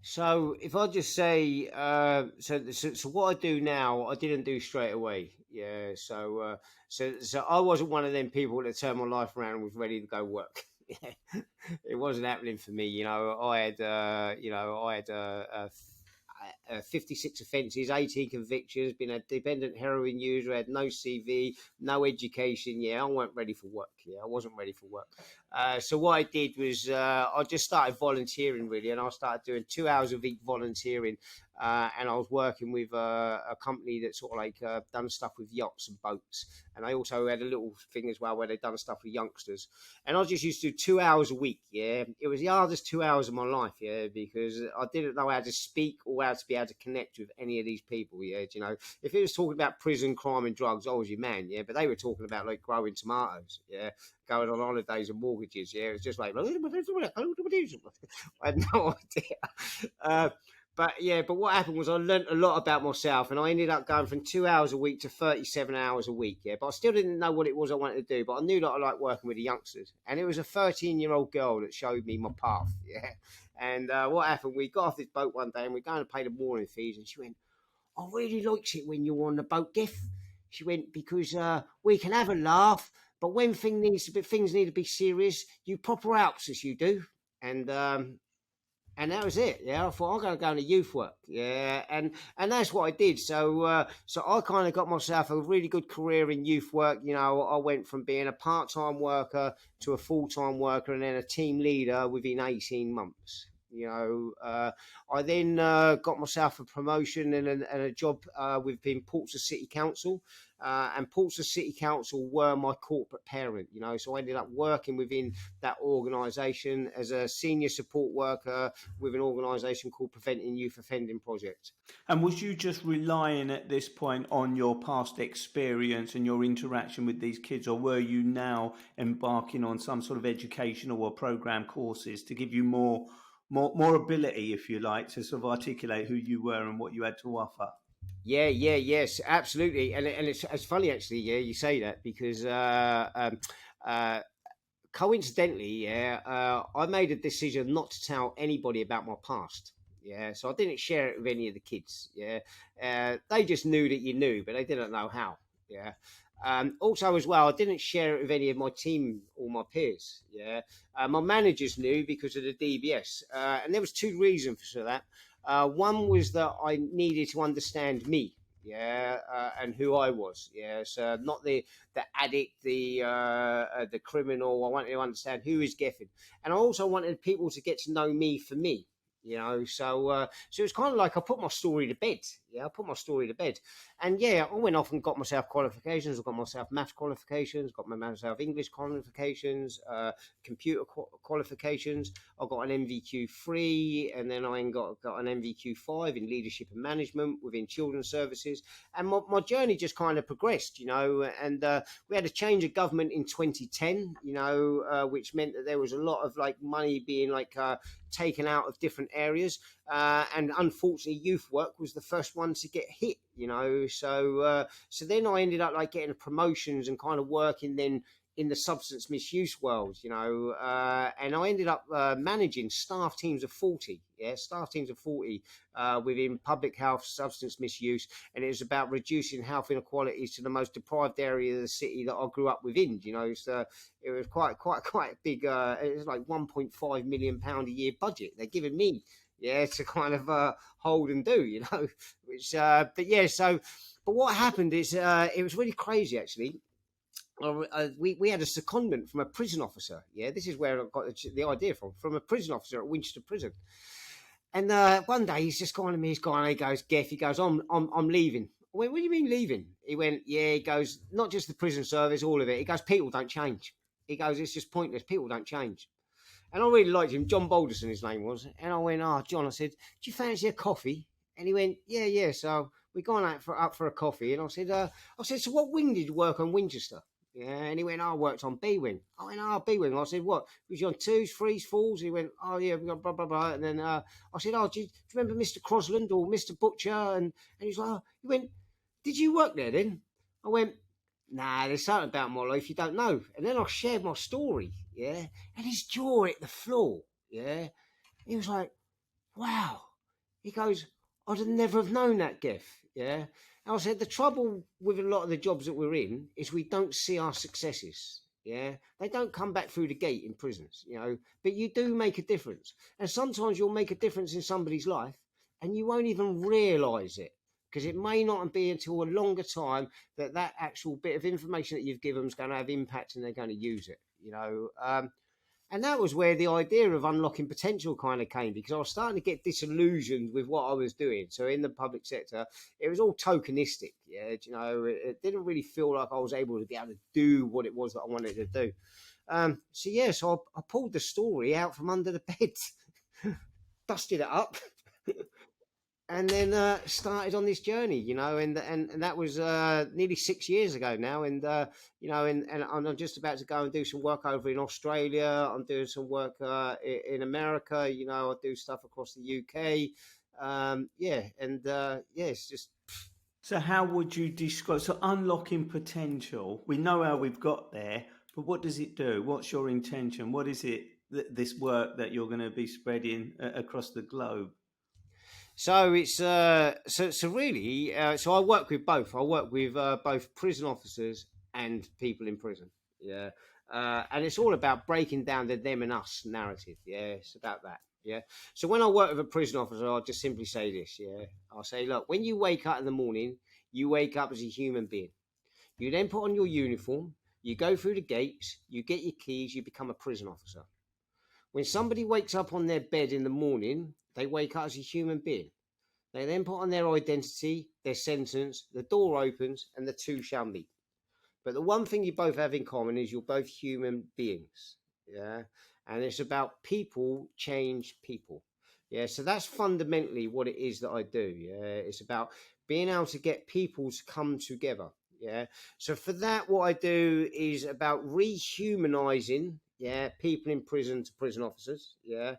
So if I just say, so what I do now, I didn't do straight away. Yeah. So I wasn't one of them people that turned my life around and was ready to go work. Yeah. It wasn't happening for me. I had 56 offences, 18 convictions, been a dependent heroin user, had no CV, no education. Yeah, I wasn't ready for work. Yeah, I wasn't ready for work. So what I did was I just started volunteering really, and I started doing 2 hours a week volunteering. And I was working with a company that sort of like done stuff with yachts and boats. And I also had a little thing as well where they done stuff with youngsters. And I just used to do 2 hours a week. Yeah, it was the hardest 2 hours of my life. Yeah, because I didn't know how to speak or how to be able to connect with any of these people. Yeah, if it was talking about prison, crime, and drugs, I was your man. Yeah, but they were talking about like growing tomatoes. Yeah, going on holidays and mortgages. Yeah, it was just like I had no idea. But yeah, but what happened was I learnt a lot about myself, and I ended up going from 2 hours a week to 37 hours a week. Yeah, but I still didn't know what it was I wanted to do. But I knew that I liked working with the youngsters, and it was a 13-year-old girl that showed me my path. Yeah, and what happened? We got off this boat one day, and we're going to pay the mooring fees, and she went, "I really likes it when you're on the boat, Giff." She went, "Because we can have a laugh, but when things need to be serious, you proper helps us, you do." And that was it. Yeah, I thought I'm going to go into youth work. Yeah, and that's what I did. So I kind of got myself a really good career in youth work. You know, I went from being a part-time worker to a full-time worker, and then a team leader within 18 months. You know, I then got myself a promotion and a job within Portsmouth City Council, and Portsmouth City Council were my corporate parent. You know, so I ended up working within that organisation as a senior support worker with an organisation called Preventing Youth Offending Project. And was you just relying at this point on your past experience and your interaction with these kids, or were you now embarking on some sort of educational or program courses to give you more ability, if you like, to sort of articulate who you were and what you had to offer? Yes, absolutely, and it's funny actually. Yeah, you say that because coincidentally, I made a decision not to tell anybody about my past. Yeah, so I didn't share it with any of the kids. Yeah, they just knew that you knew, but they didn't know how. Yeah. Also, as well, I didn't share it with any of my team or my peers. Yeah, my managers knew because of the DBS, and there was two reasons for that. One was that I needed to understand me. Yeah, and who I was. Yeah, so not the addict, the criminal. I wanted to understand who is Gethin, and I also wanted people to get to know me for me. You know, so it's kind of like I put my story to bed. Yeah, I put my story to bed, and yeah, I went off and got myself qualifications. I got myself maths qualifications, got myself English qualifications, computer qualifications. I got an MVQ3, and then I got an MVQ5 in leadership and management within children's services. And my journey just kind of progressed, you know. And we had a change of government in 2010, you know, which meant that there was a lot of like money being like taken out of different areas, and unfortunately youth work was the first one to get hit, you know. So then I ended up like getting promotions and kind of working then in the substance misuse world, you know, and I ended up managing staff teams of 40, staff teams of 40 within public health, substance misuse, and it was about reducing health inequalities to the most deprived area of the city that I grew up within, you know. So it was quite a big, it was like £1.5 million a year budget they're giving me, to kind of hold and do, you know, which, but what happened is it was really crazy actually. We had a secondment from a prison officer. Yeah, this is where I got the idea from a prison officer at Winchester Prison. And one day he's just going to me, he goes, "Geff," he goes, I'm leaving." I went, "What do you mean leaving?" He went, "Yeah," he goes, "not just the prison service, all of it." He goes, "People don't change." He goes, "It's just pointless. People don't change." And I really liked him. John Balderson, his name was. And I went, "Oh, John," I said, "Do you fancy a coffee?" And he went, "Yeah." So we gone out for a coffee. And I said, "So what wing did you work on Winchester?" Yeah, and he went, "I worked on B wing." I went, "Oh, B wing." I said, "What? Was you on twos, threes, fours?" He went, "Oh yeah, we got blah blah blah." And then I said, "Oh, do you remember Mr. Crosland or Mr. Butcher?" And he's like, he went, "Did you work there then?" I went, "Nah, there's something about my life you don't know." And then I shared my story, and his jaw hit the floor, He was like, "Wow." He goes, "I'd never have known that, Geff." Yeah. And I said, the trouble with a lot of the jobs that we're in is we don't see our successes. Yeah. They don't come back through the gate in prisons, you know, but you do make a difference. And sometimes you'll make a difference in somebody's life and you won't even realise it because it may not be until a longer time that actual bit of information that you've given them is going to have impact and they're going to use it, you know. And that was where the idea of unlocking potential kind of came, because I was starting to get disillusioned with what I was doing. So in the public sector, it was all tokenistic. Yeah, you know, it didn't really feel like I was able to be able to do what it was that I wanted to do. So I pulled the story out from under the bed, dusted it up, and then started on this journey, you know, and that was nearly 6 years ago now, and you know, and I'm just about to go and do some work over in Australia. I'm doing some work in America, you know. I do stuff across the UK, It's just. So how would you describe, so unlocking potential, we know how we've got there, but what does it do? What's your intention? What is it, this work that you're going to be spreading across the globe? So it's so really so I work with both. I work with both prison officers and people in prison. Yeah, and it's all about breaking down the them and us narrative. Yeah, it's about that. Yeah. So when I work with a prison officer, I'll just simply say this. Yeah, I'll say, look, when you wake up in the morning, you wake up as a human being. You then put on your uniform. You go through the gates. You get your keys. You become a prison officer. When somebody wakes up on their bed in the morning, they wake up as a human being. They then put on their identity, their sentence, the door opens, and the two shall meet. But the one thing you both have in common is you're both human beings. Yeah. And it's about people change people. Yeah. So that's fundamentally what it is that I do. Yeah. It's about being able to get people to come together. Yeah. So for that, what I do is about rehumanizing, yeah, people in prison to prison officers. Yeah.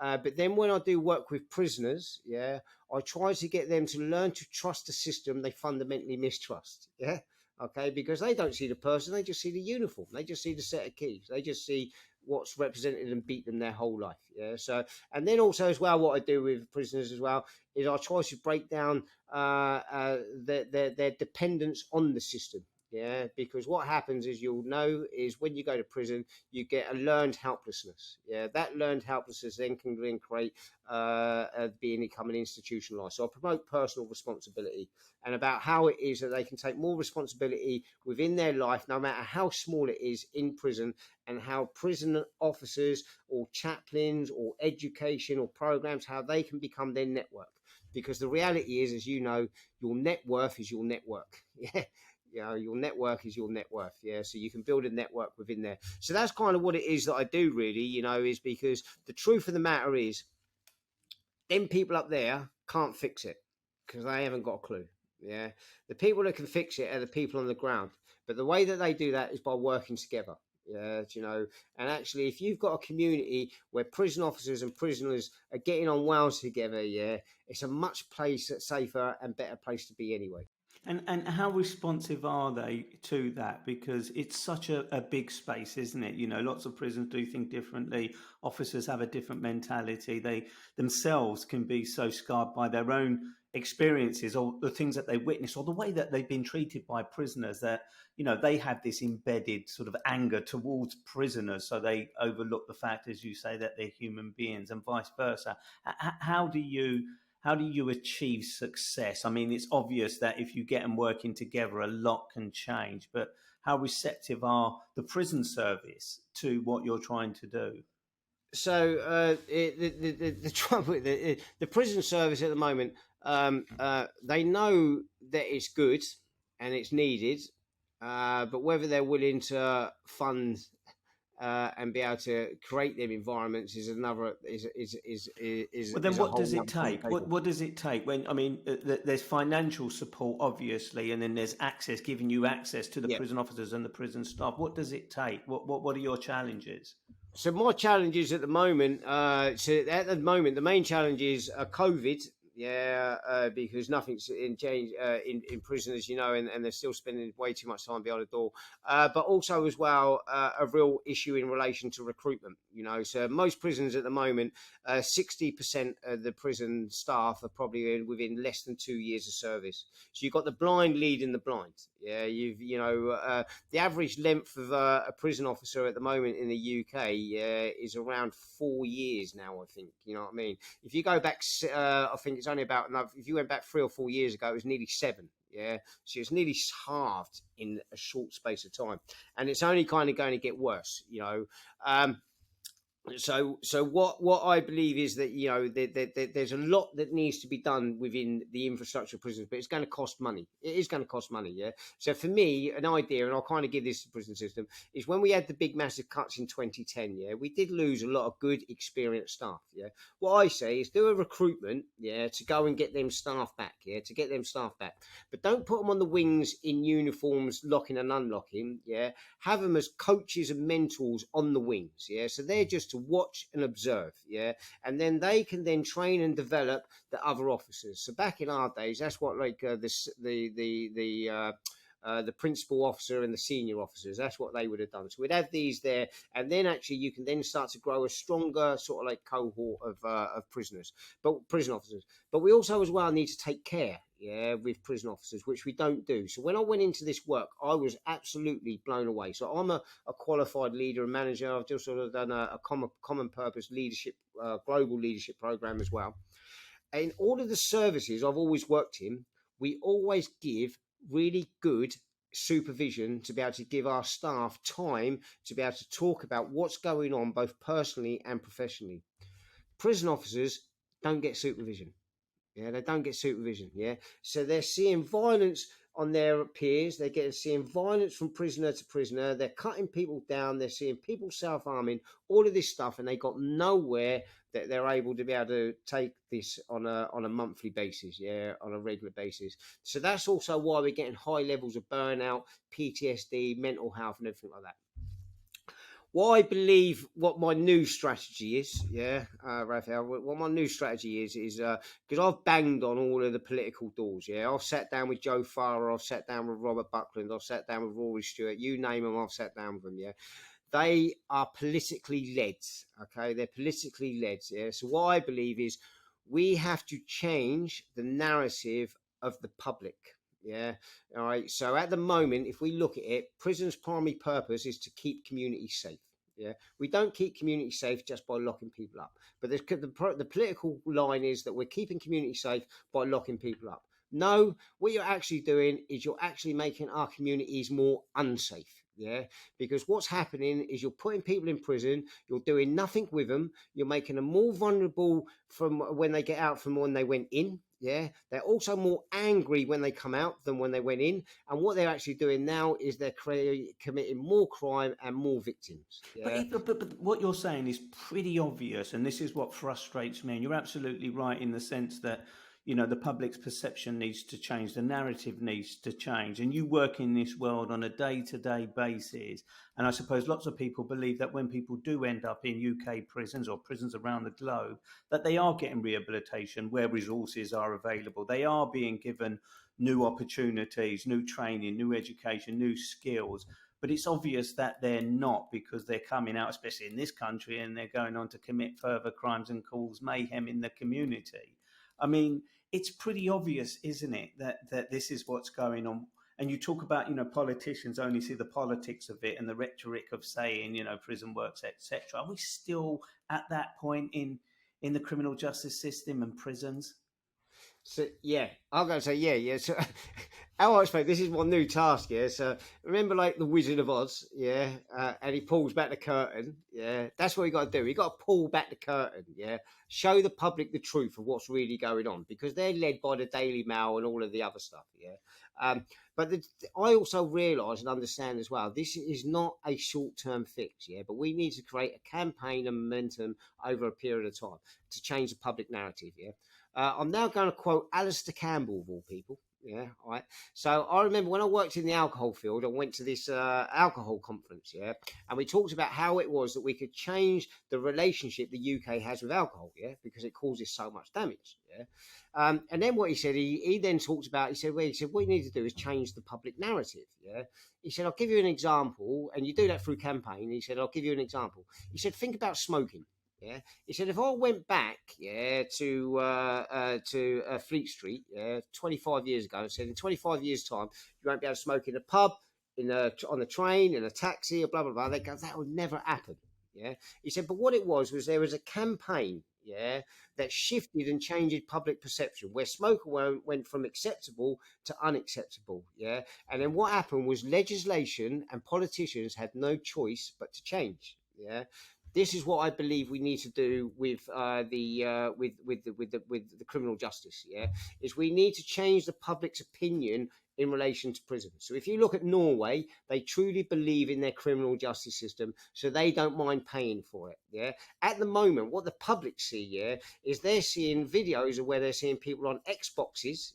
But then when I do work with prisoners, yeah, I try to get them to learn to trust the system they fundamentally mistrust. Yeah. Okay, because they don't see the person, they just see the uniform, they just see the set of keys, they just see what's represented and beat them their whole life. Yeah. So, and then also as well, what I do with prisoners as well is I try to break down their dependence on the system. Yeah, because what happens is you'll know is when you go to prison, you get a learned helplessness. Yeah, that learned helplessness then can then create becoming institutionalized. So I promote personal responsibility and about how it is that they can take more responsibility within their life, no matter how small it is in prison, and how prison officers or chaplains or education or programs, how they can become their network. Because the reality is, as you know, your net worth is your network. Yeah. You know, your network is your net worth. Yeah. So you can build a network within there. So that's kind of what it is that I do, really, you know, is because the truth of the matter is, them people up there can't fix it because they haven't got a clue. Yeah. The people that can fix it are the people on the ground. But the way that they do that is by working together. Yeah, you know, and actually, if you've got a community where prison officers and prisoners are getting on well together, yeah, it's a much safer and better place to be anyway. And how responsive are they to that? Because it's such a big space, isn't it? You know, lots of prisons do think differently. Officers have a different mentality. They themselves can be so scarred by their own experiences or the things that they witness or the way that they've been treated by prisoners that, you know, they have this embedded sort of anger towards prisoners. So they overlook the fact, as you say, that they're human beings and vice versa. How do you achieve success? I mean, it's obvious that if you get them working together, a lot can change, but how receptive are the prison service to what you're trying to do? So the trouble with the prison service at the moment, they know that it's good and it's needed, but whether they're willing to fund and be able to create them environments is another Well, then is a what whole does it other take? conversation. What does it take when, I mean, there's financial support, obviously, and then there's access, giving you access to the Yeah. prison officers and the prison staff. What does it take? What are your challenges? So my challenges at the moment, the main challenge is COVID. Yeah, because nothing's in change in prison, as you know, and they're still spending way too much time behind the door. But also as well, a real issue in relation to recruitment. You know, so most prisons at the moment, 60% of the prison staff are probably within less than 2 years of service. So you've got the blind leading the blind. Yeah, the average length of a prison officer at the moment in the UK is around 4 years now, I think. You know what I mean? If you go back, I think it's only about if you went back 3 or 4 years ago, it was nearly 7. Yeah, so it's nearly halved in a short space of time, and it's only kind of going to get worse. You know, so what I believe is that, you know, there's a lot that needs to be done within the infrastructure of prisons, but it's going to cost money. It is going to cost money. Yeah. So for me, an idea, and I'll kind of give this to the prison system, is when we had the big massive cuts in 2010. Yeah, we did lose a lot of good experienced staff. Yeah. What I say is do a recruitment. Yeah, to go and get them staff back. Yeah, to get them staff back, but don't put them on the wings in uniforms, locking and unlocking. Yeah, have them as coaches and mentors on the wings. Yeah, so they're just to to watch and observe, and then they can then train and develop the other officers. So back in our days, that's what like the principal officer and the senior officers, that's what they would have done. So we'd have these there, and then actually you can then start to grow a stronger sort of like cohort of prisoners, but prison officers. But we also as well need to take care, with prison officers, which we don't do. So when I went into this work, I was absolutely blown away. So I'm a qualified leader and manager. I've just sort of done a common purpose leadership, global leadership program as well. In all of the services I've always worked in, we always give really good supervision to be able to give our staff time to be able to talk about what's going on both personally and professionally. Prison officers don't get supervision. They don't get supervision. So they're seeing violence on their peers. They're seeing violence from prisoner to prisoner. They're cutting people down. They're seeing people self-harming, all of this stuff, and they got nowhere that they're able to be able to take this on a monthly basis, on a regular basis. So that's also why we're getting high levels of burnout, PTSD, mental health, and everything like that. What I believe, what my new strategy is, Raphael, what my new strategy is because I've banged on all of the political doors, I've sat down with Joe Farrer, I've sat down with Robert Buckland, I've sat down with Rory Stewart, you name them, I've sat down with them, They are politically led, okay? They're politically led, So what I believe is we have to change the narrative of the public. All right. So at the moment, if we look at it, prison's primary purpose is to keep communities safe. We don't keep community safe just by locking people up. But the political line is that we're keeping community safe by locking people up. No, what you're actually doing is you're actually making our communities more unsafe. Because what's happening is you're putting people in prison, you're doing nothing with them, you're making them more vulnerable from when they get out from when they went in. They're also more angry when they come out than when they went in. And what they're actually doing now is they're committing more crime and more victims. But what you're saying is pretty obvious, and this is what frustrates me. And you're absolutely right in the sense that, the public's perception needs to change, the narrative needs to change. And you work in this world on a day-to-day basis. And I suppose lots of people believe that when people do end up in UK prisons or prisons around the globe, that they are getting rehabilitation where resources are available. They are being given new opportunities, new training, new education, new skills. But it's obvious that they're not, because they're coming out, especially in this country, and they're going on to commit further crimes and cause mayhem in the community. I mean, it's pretty obvious, isn't it, that this is what's going on. And you talk about, politicians only see the politics of it and the rhetoric of saying, prison works, etc. Are we still at that point in the criminal justice system and prisons? So I'm going to say So how I expect this is my new task. So remember, like the Wizard of Oz, and he pulls back the curtain. That's what you got to do. You got to pull back the curtain. Show the public the truth of what's really going on, because they're led by the Daily Mail and all of the other stuff. But I also realise and understand as well, this is not a short-term fix, but we need to create a campaign and momentum over a period of time to change the public narrative. I'm now going to quote Alistair Campbell, of all people. All right. So I remember when I worked in the alcohol field, I went to this alcohol conference, and we talked about how it was that we could change the relationship the UK has with alcohol, because it causes so much damage, and then what he said, he then talked about, he said, what you need to do is change the public narrative, He said, I'll give you an example, and you do that through campaign. He said, I'll give you an example. He said, think about smoking. He said, if I went back, to Fleet Street, 25 years ago, and said in 25 years' time, you won't be able to smoke in a pub, on a train, in a taxi, or blah blah blah. They go, that would never happen. He said, but what it was there was a campaign, that shifted and changed public perception, where smoking went from acceptable to unacceptable. And then what happened was legislation and politicians had no choice but to change. This is what I believe we need to do with the criminal justice. Is we need to change the public's opinion in relation to prison. So if you look at Norway, they truly believe in their criminal justice system, so they don't mind paying for it. At the moment, what the public see, is they're seeing videos of where they're seeing people on Xboxes,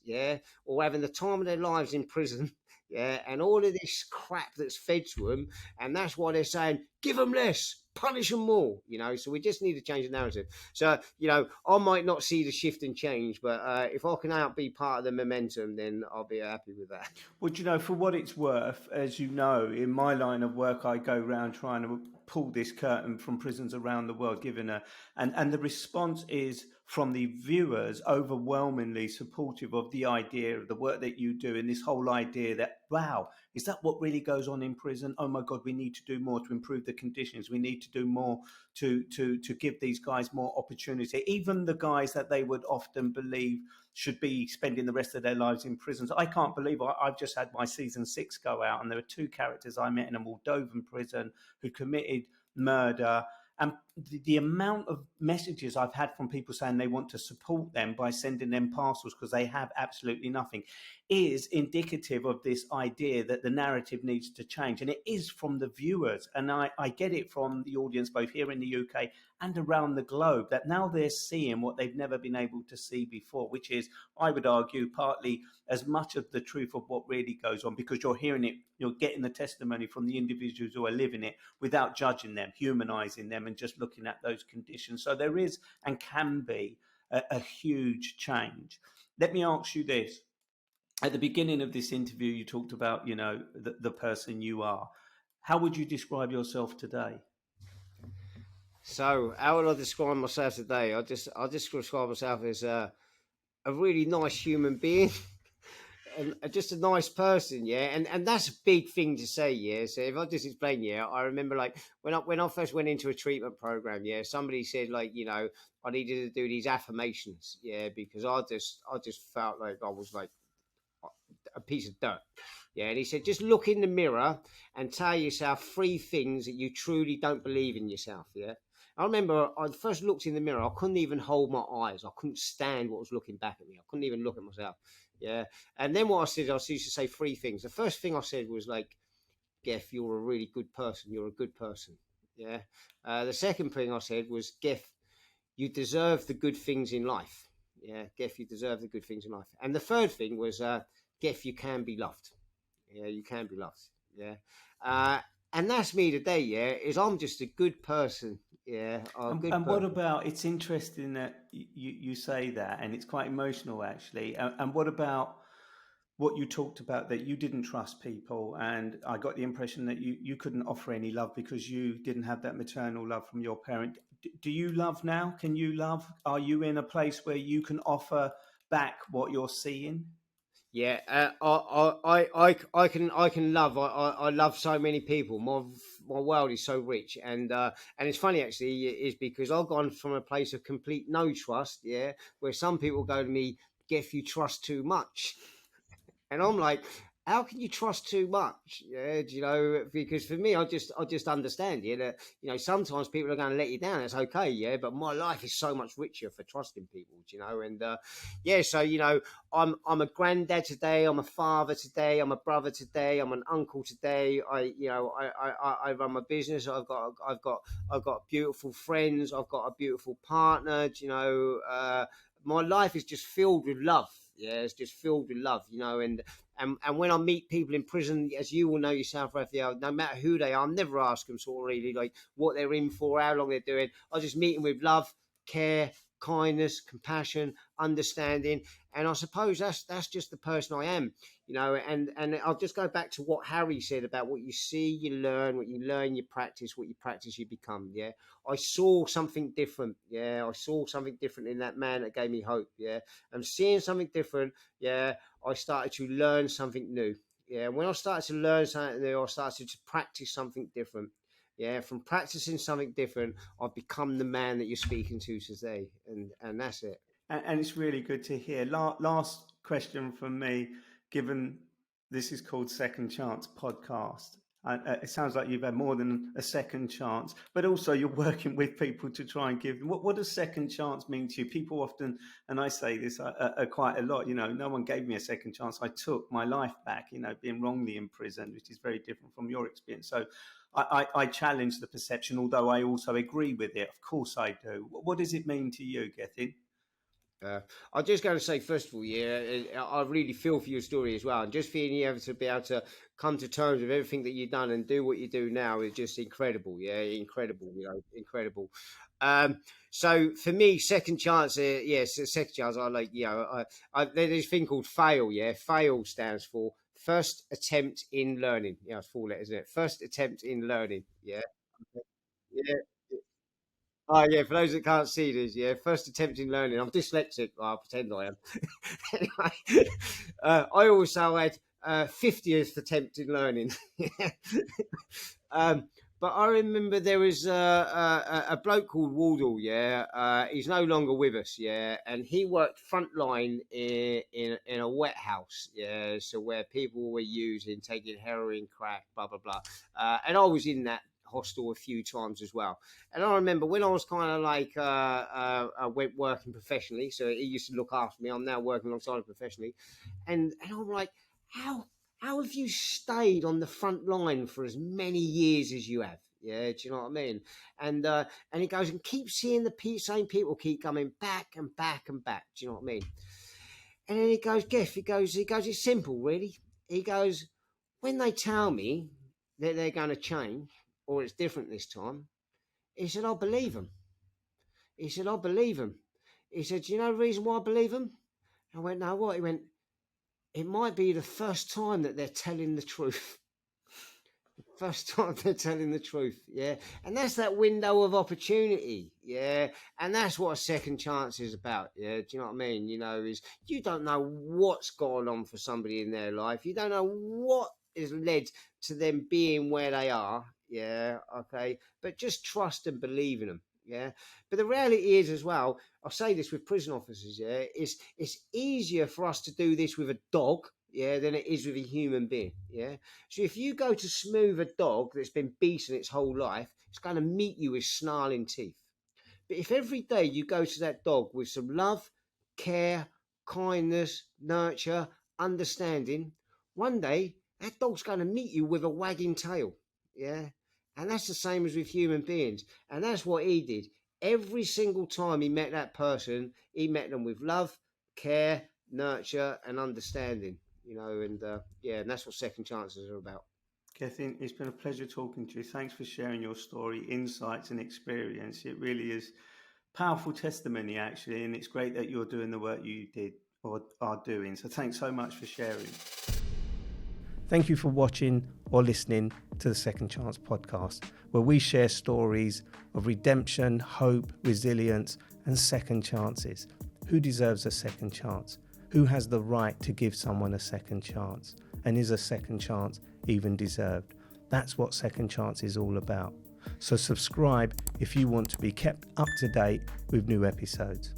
or having the time of their lives in prison. And all of this crap that's fed to them, and that's why they're saying, give them less, punish them more, so we just need to change the narrative. So, I might not see the shift and change, but if I can be part of the momentum, then I'll be happy with that. Well, for what it's worth, as you know, in my line of work, I go around trying to pull this curtain from prisons around the world, and the response is from the viewers overwhelmingly supportive of the idea of the work that you do, and this whole idea that, wow, is that what really goes on in prison? Oh my God, we need to do more to improve the conditions. We need to do more to give these guys more opportunity. Even the guys that they would often believe should be spending the rest of their lives in prisons. I can't believe I've just had my season 6 go out, and there were 2 characters I met in a Moldovan prison who committed murder. And the amount of messages I've had from people saying they want to support them by sending them parcels because they have absolutely nothing is indicative of this idea that the narrative needs to change. And it is from the viewers. And I get it from the audience, both here in the UK and around the globe, that now they're seeing what they've never been able to see before, which is, I would argue, partly as much of the truth of what really goes on, because you're hearing it, you're getting the testimony from the individuals who are living it without judging them, humanizing them, and just looking at those conditions. So there is and can be a huge change. Let me ask you this. At the beginning of this interview, you talked about, the person you are. How would you describe yourself today? So, how would I describe myself today? I just describe myself as a really nice human being, and just a nice person, yeah. And that's a big thing to say, yeah. So if I just explain, yeah, I remember like when I first went into a treatment program, yeah, somebody said like, I needed to do these affirmations, yeah, because I just felt like I was like a piece of dirt. Yeah, and he said, just look in the mirror and tell yourself 3 things that you truly don't believe in yourself. Yeah. I remember I first looked in the mirror. I couldn't even hold my eyes. I couldn't stand what was looking back at me. I couldn't even look at myself. Yeah. And then what I said, I used to say 3 things. The first thing I said was like, Geff, you're a really good person. You're a good person. Yeah. The second thing I said was, Geff, you deserve the good things in life. Yeah. Geff, you deserve the good things in life. And the third thing was, Geff, you can be loved. Yeah, you can be loved. Yeah. And that's me today, yeah, is I'm just a good person. Yeah. And what about, it's interesting that you say that, and it's quite emotional actually. And what about what you talked about, that you didn't trust people, and I got the impression that you couldn't offer any love because you didn't have that maternal love from your parent. Do you love now? Can you love? Are you in a place where you can offer back what you're seeing? Yeah, I can love. I love so many people. My world is so rich, and it's funny actually, is because I've gone from a place of complete no trust, yeah, where some people go to me, Geff, you trust too much. And I'm like, how can you trust too much? Yeah, because for me, I just understand, yeah, that sometimes people are going to let you down. It's okay, yeah, but my life is so much richer for trusting people, and yeah, so I'm a granddad today, I'm a father today, I'm a brother today, I'm an uncle today. I run my business. I've got beautiful friends. I've got a beautiful partner. My life is just filled with love. Yeah, it's just filled with love, and when I meet people in prison, as you will know yourself, Raphael, no matter who they are, I never ask them sort of really like what they're in for, how long they're doing. I just meet them with love, care, kindness, compassion, understanding, and I suppose that's just the person I am, And I'll just go back to what Harry said about what you see, you learn, what you learn, you practice, what you practice, you become. Yeah, I saw something different. Yeah, I saw something different in that man that gave me hope. Yeah, and seeing something different. Yeah, I started to learn something new. Yeah, when I started to learn something new, I started to practice something different. Yeah, from practicing something different, I've become the man that you're speaking to today, and that's it. And it's really good to hear. Last question from me, given this is called Second Chance Podcast. It sounds like you've had more than a second chance, but also you're working with people to try and give them. What does second chance mean to you? People often, and I say this quite a lot, no one gave me a second chance. I took my life back, being wrongly imprisoned, which is very different from your experience. So I challenge the perception, although I also agree with it. Of course I do. What does it mean to you, Gethin? I'm just going to say, first of all, I really feel for your story as well. And just feeling you to be able to come to terms with everything that you've done and do what you do now is just incredible. Yeah, incredible, incredible. So for me, second chance, second chance, there's this thing called FAIL, FAIL stands for first attempt in learning. Yeah, it's 4 letters, isn't it? First attempt in learning. Yeah. Yeah. Oh yeah, for those that can't see this, first attempt in learning. I'm dyslexic. I pretend I am. Anyway, I also had 50th attempt in learning. But I remember there was a bloke called Wardle. He's no longer with us. And he worked frontline in a wet house. So where people were taking heroin, crack, blah blah blah. And I was in that hostel a few times as well. And I remember when I was kind of like went working professionally, so he used to look after me. I'm now working alongside him professionally, and I'm like, how have you stayed on the front line for as many years as you have? Yeah, do you know what I mean? And he goes, and keep seeing the same people keep coming back and back and back. Do you know what I mean? And then he goes, Geff, he goes, it's simple, really. He goes, when they tell me that they're going to change or it's different this time, he said, I believe them. He said, I believe them. He said, do you know the reason why I believe them? I went, no, what? He went, it might be the first time that they're telling the truth. First time they're telling the truth, and that's that window of opportunity, and that's what a second chance is about, do you know what I mean? Is you don't know what's going on for somebody in their life, you don't know what has led to them being where they are, but just trust and believe in them. But the reality is as well, I say this with prison officers, it's easier for us to do this with a dog than it is with a human being. So if you go to smooth a dog that's been beaten its whole life, it's going to meet you with snarling teeth. But if every day you go to that dog with some love, care, kindness, nurture, understanding, one day that dog's going to meet you with a wagging tail. And that's the same as with human beings. And that's what he did. Every single time he met that person, he met them with love, care, nurture, and understanding. And that's what second chances are about. Gethin, it's been a pleasure talking to you. Thanks for sharing your story, insights, and experience. It really is powerful testimony, actually, and it's great that you're doing the work you did or are doing. So thanks so much for sharing. Thank you for watching or listening to the Second Chance podcast, where we share stories of redemption, hope, resilience, and second chances. Who deserves a second chance? Who has the right to give someone a second chance? And is a second chance even deserved? That's what Second Chance is all about. So subscribe if you want to be kept up to date with new episodes.